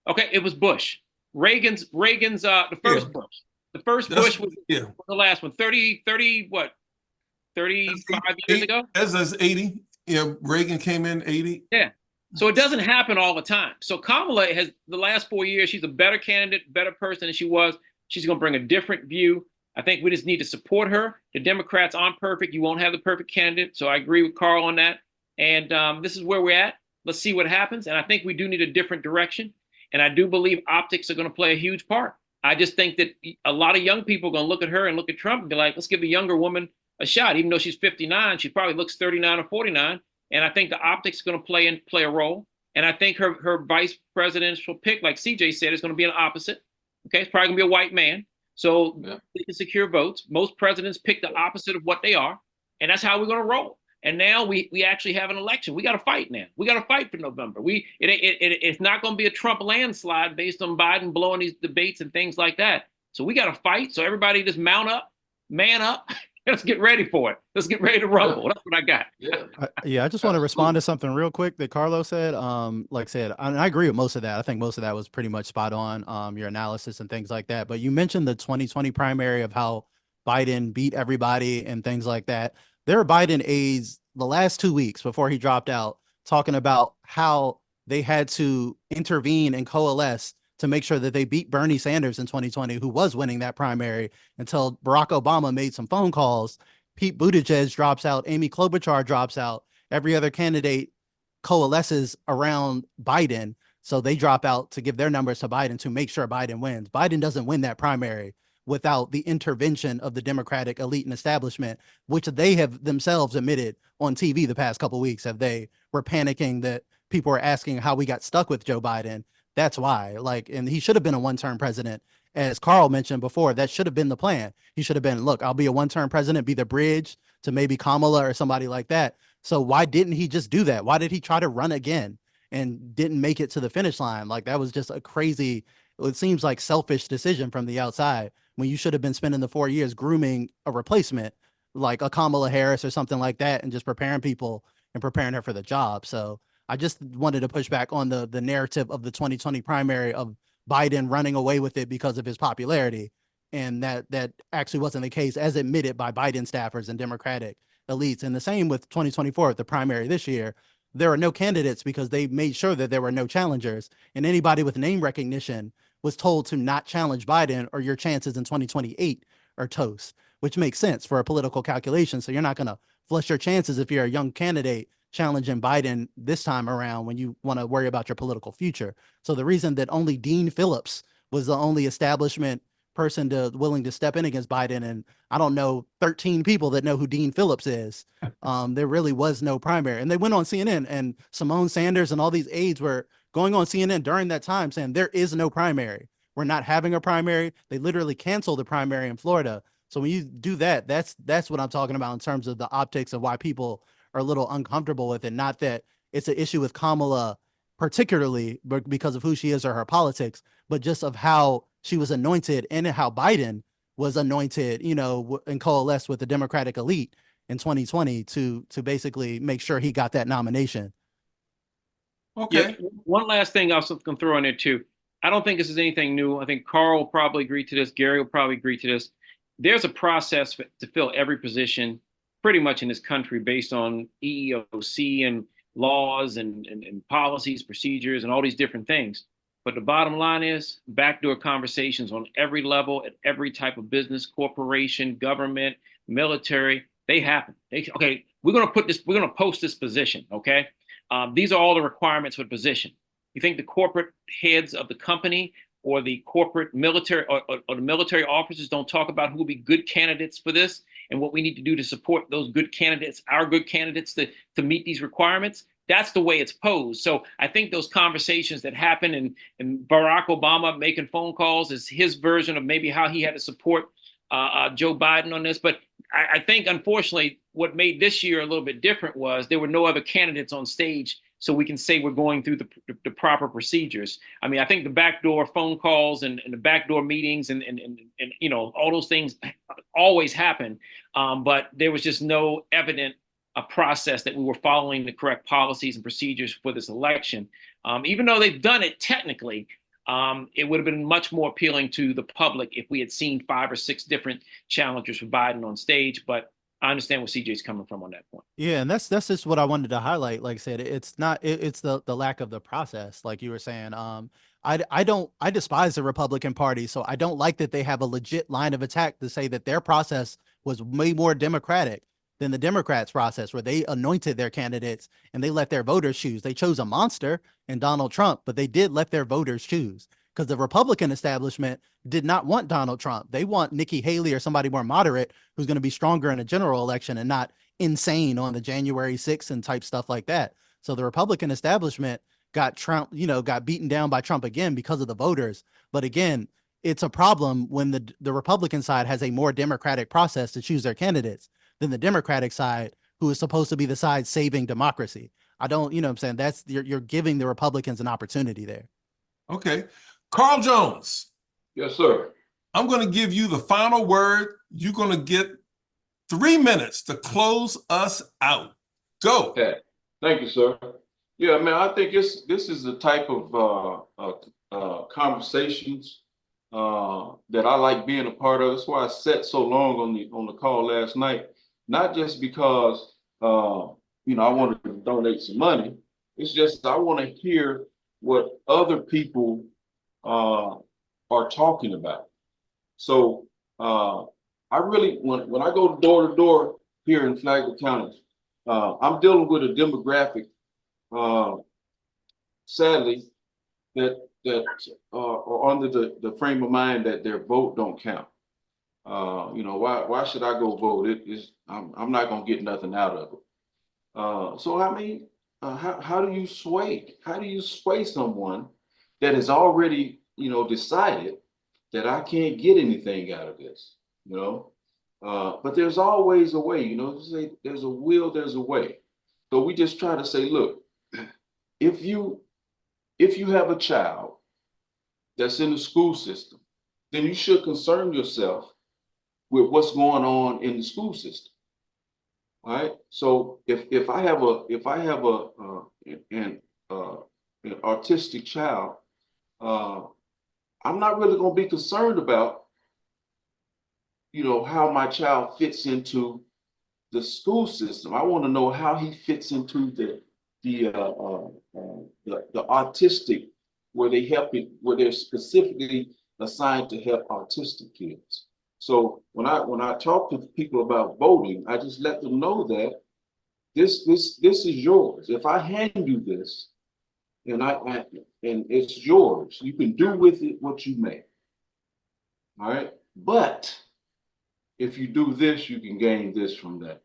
Okay, it was Bush. Reagan's the first Bush. The first Bush was the last one. 35 years ago? That's 80. Yeah, Reagan came in 80. Yeah. So it doesn't happen all the time. So Kamala has the last 4 years, she's a better candidate, better person than she was. She's going to bring a different view. I think we just need to support her. The Democrats aren't perfect. You won't have the perfect candidate. So I agree with Carl on that. And this is where we're at. Let's see what happens. And I think we do need a different direction. And I do believe optics are going to play a huge part. I just think that a lot of young people are going to look at her and look at Trump and be like, let's give a younger woman a shot. Even though she's 59, she probably looks 39 or 49. And I think the optics is going to play a role. And I think her vice presidential pick, like CJ said, is going to be an opposite. Okay, it's probably going to be a white man. So they can secure votes. Most presidents pick the opposite of what they are. And that's how we're going to roll. And now we actually have an election. We got to fight now. We got to fight for November. It's not going to be a Trump landslide based on Biden blowing these debates and things like that. So we got to fight. So everybody just mount up, man up. Let's get ready for it. Let's get ready to rumble. That's what I got. I just want to respond to something real quick that Carlos said. Like I said, I agree with most of that. I think most of that was pretty much spot on, your analysis and things like that. But you mentioned the 2020 primary of how Biden beat everybody and things like that. There are Biden aides the last 2 weeks before he dropped out talking about how they had to intervene and coalesce to make sure that they beat Bernie Sanders in 2020, who was winning that primary, until Barack Obama made some phone calls. Pete Buttigieg drops out. Amy Klobuchar drops out. Every other candidate coalesces around Biden. So they drop out to give their numbers to Biden to make sure Biden wins. Biden doesn't win that primary without the intervention of the Democratic elite and establishment, which they have themselves admitted on TV the past couple of weeks. They were panicking that people were asking how we got stuck with Joe Biden. That's why, and he should have been a one-term president. As Carl mentioned before, that should have been the plan. He should have been, look, I'll be a one-term president, be the bridge to maybe Kamala or somebody like that. So why didn't he just do that? Why did he try to run again and didn't make it to the finish line? That was just a crazy, it seems like selfish decision from the outside, when you should have been spending the 4 years grooming a replacement like a Kamala Harris or something like that, and just preparing people and preparing her for the job. So I just wanted to push back on the narrative of the 2020 primary of Biden running away with it because of his popularity. And that actually wasn't the case, as admitted by Biden staffers and Democratic elites. And the same with 2024, the primary this year. There are no candidates because they made sure that there were no challengers, and anybody with name recognition was told to not challenge Biden, or your chances in 2028 are toast, which makes sense for a political calculation. So you're not going to flush your chances if you're a young candidate challenging Biden this time around when you want to worry about your political future. So the reason that only Dean Phillips was the only establishment person willing to step in against Biden, and I don't know 13 people that know who Dean Phillips is, there really was no primary. And they went on CNN, and Simone Sanders and all these aides were going on CNN during that time saying there is no primary. We're not having a primary. They literally canceled the primary in Florida. So when you do that, that's what I'm talking about in terms of the optics of why people are a little uncomfortable with it. Not that it's an issue with Kamala particularly because of who she is or her politics, but just of how she was anointed and how Biden was anointed, and coalesced with the Democratic elite in 2020 to basically make sure he got that nomination. Okay. Yeah, one last thing I was going to throw in there too. I don't think this is anything new. I think Carl will probably agree to this. Gary will probably agree to this. There's a process to fill every position pretty much in this country based on EEOC and laws and policies, procedures, and all these different things. But the bottom line is backdoor conversations on every level, at every type of business, corporation, government, military, they happen. Okay, we're going to post this position, okay? These are all the requirements for the position. You think the corporate heads of the company or the corporate military or the military officers don't talk about who will be good candidates for this and what we need to do to support those good candidates, our good candidates to meet these requirements? That's the way it's posed. So I think those conversations that happen and Barack Obama making phone calls is his version of maybe how he had to support Joe Biden on this. But I think, unfortunately, what made this year a little bit different was there were no other candidates on stage, so we can say we're going through the proper procedures. I mean, I think the backdoor phone calls and the backdoor meetings and all those things always happen, but there was just no evident process that we were following the correct policies and procedures for this election. Even though they've done it technically, it would have been much more appealing to the public if we had seen 5 or 6 different challengers for Biden on stage. But I understand where CJ's coming from on that point. Yeah, and that's just what I wanted to highlight. Like I said, it's not it's the lack of the process, like you were saying. I despise the Republican Party, so I don't like that they have a legit line of attack to say that their process was way more democratic than the Democrats' process, where they anointed their candidates and they let their voters choose. They chose a monster in Donald Trump, but they did let their voters choose, because the Republican establishment did not want Donald Trump. They want Nikki Haley or somebody more moderate who's going to be stronger in a general election and not insane on the January 6th and type stuff like that. So the Republican establishment got Trump, got beaten down by Trump again because of the voters. But again, it's a problem when the Republican side has a more democratic process to choose their candidates than the Democratic side, who is supposed to be the side saving democracy. I don't, what I'm saying, that's you're giving the Republicans an opportunity there. Okay. Carl Jones. Yes, sir. I'm going to give you the final word. You're going to get 3 minutes to close us out. Go. Okay. Thank you, sir. Yeah, man, I think this is the type of conversations that I like being a part of. That's why I sat so long on the call last night. Not just because I wanted to donate some money. It's just I want to hear what other people are talking about. So I really, when I go door to door here in Flagler County, I'm dealing with a demographic, sadly, that are under the frame of mind that their vote don't count. Why should I go vote? I'm not gonna get nothing out of it. So I mean, how do you sway? How do you sway someone that has already decided that I can't get anything out of this? But there's always a way. Say there's a will, there's a way. So we just try to say, look, if you have a child that's in the school system, then you should concern yourself with what's going on in the school system. All right. So if I have an autistic child, I'm not really going to be concerned about how my child fits into the school system. I want to know how he fits into the autistic, where they're specifically assigned to help autistic kids. So when I talk to people about voting, I just let them know that this is yours. If I hand you this, and it's yours, you can do with it what you may. All right, but if you do this, you can gain this from that.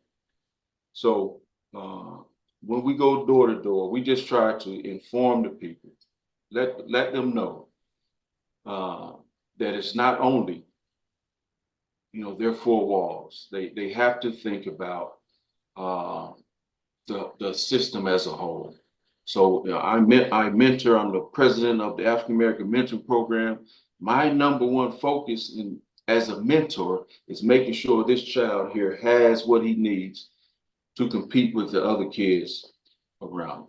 So when we go door to door, we just try to inform the people, let them know that it's not only their four walls. They have to think about the system as a whole. So I mentor. I'm the president of the African American Mentoring Program. My number one focus as a mentor is making sure this child here has what he needs to compete with the other kids around.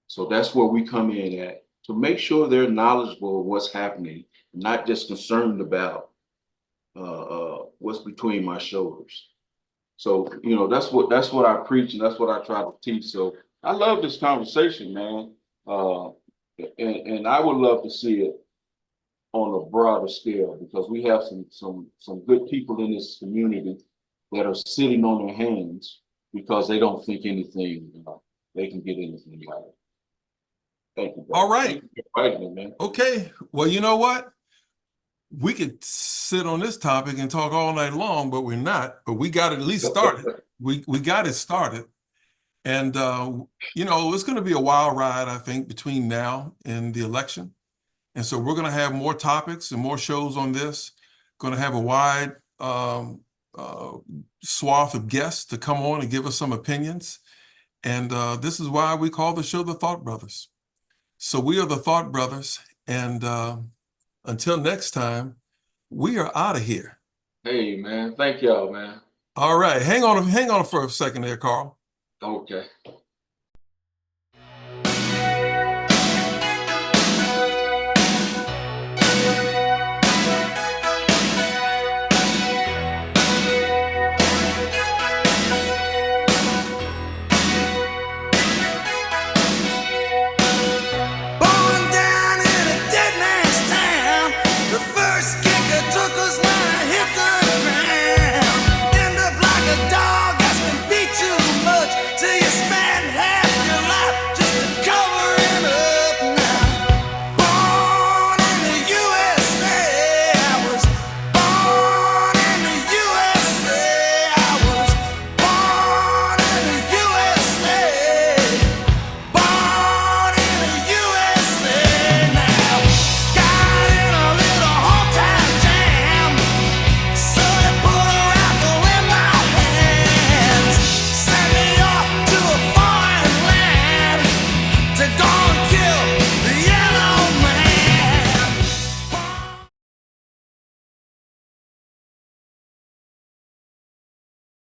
So that's where we come in at, to make sure they're knowledgeable of what's happening, not just concerned about what's between my shoulders. So that's what I preach, and that's what I try to teach. So I love this conversation, man, and I would love to see it on a broader scale, because we have some good people in this community that are sitting on their hands because they don't think anything they can get anything out of it. Thank you. All right. Thank you for inviting me, man. Okay. Well, you know what? We could sit on this topic and talk all night long, but we're not. But we got it at least started. We got it started. And, it's going to be a wild ride, I think, between now and the election. And so we're going to have more topics and more shows on this. Going to have a wide swath of guests to come on and give us some opinions. And this is why we call the show The Thought Brothers. So we are the Thought Brothers. And until next time, we are out of here. Hey, man. Thank y'all, man. All right. Hang on for a second there, Carl. Okay.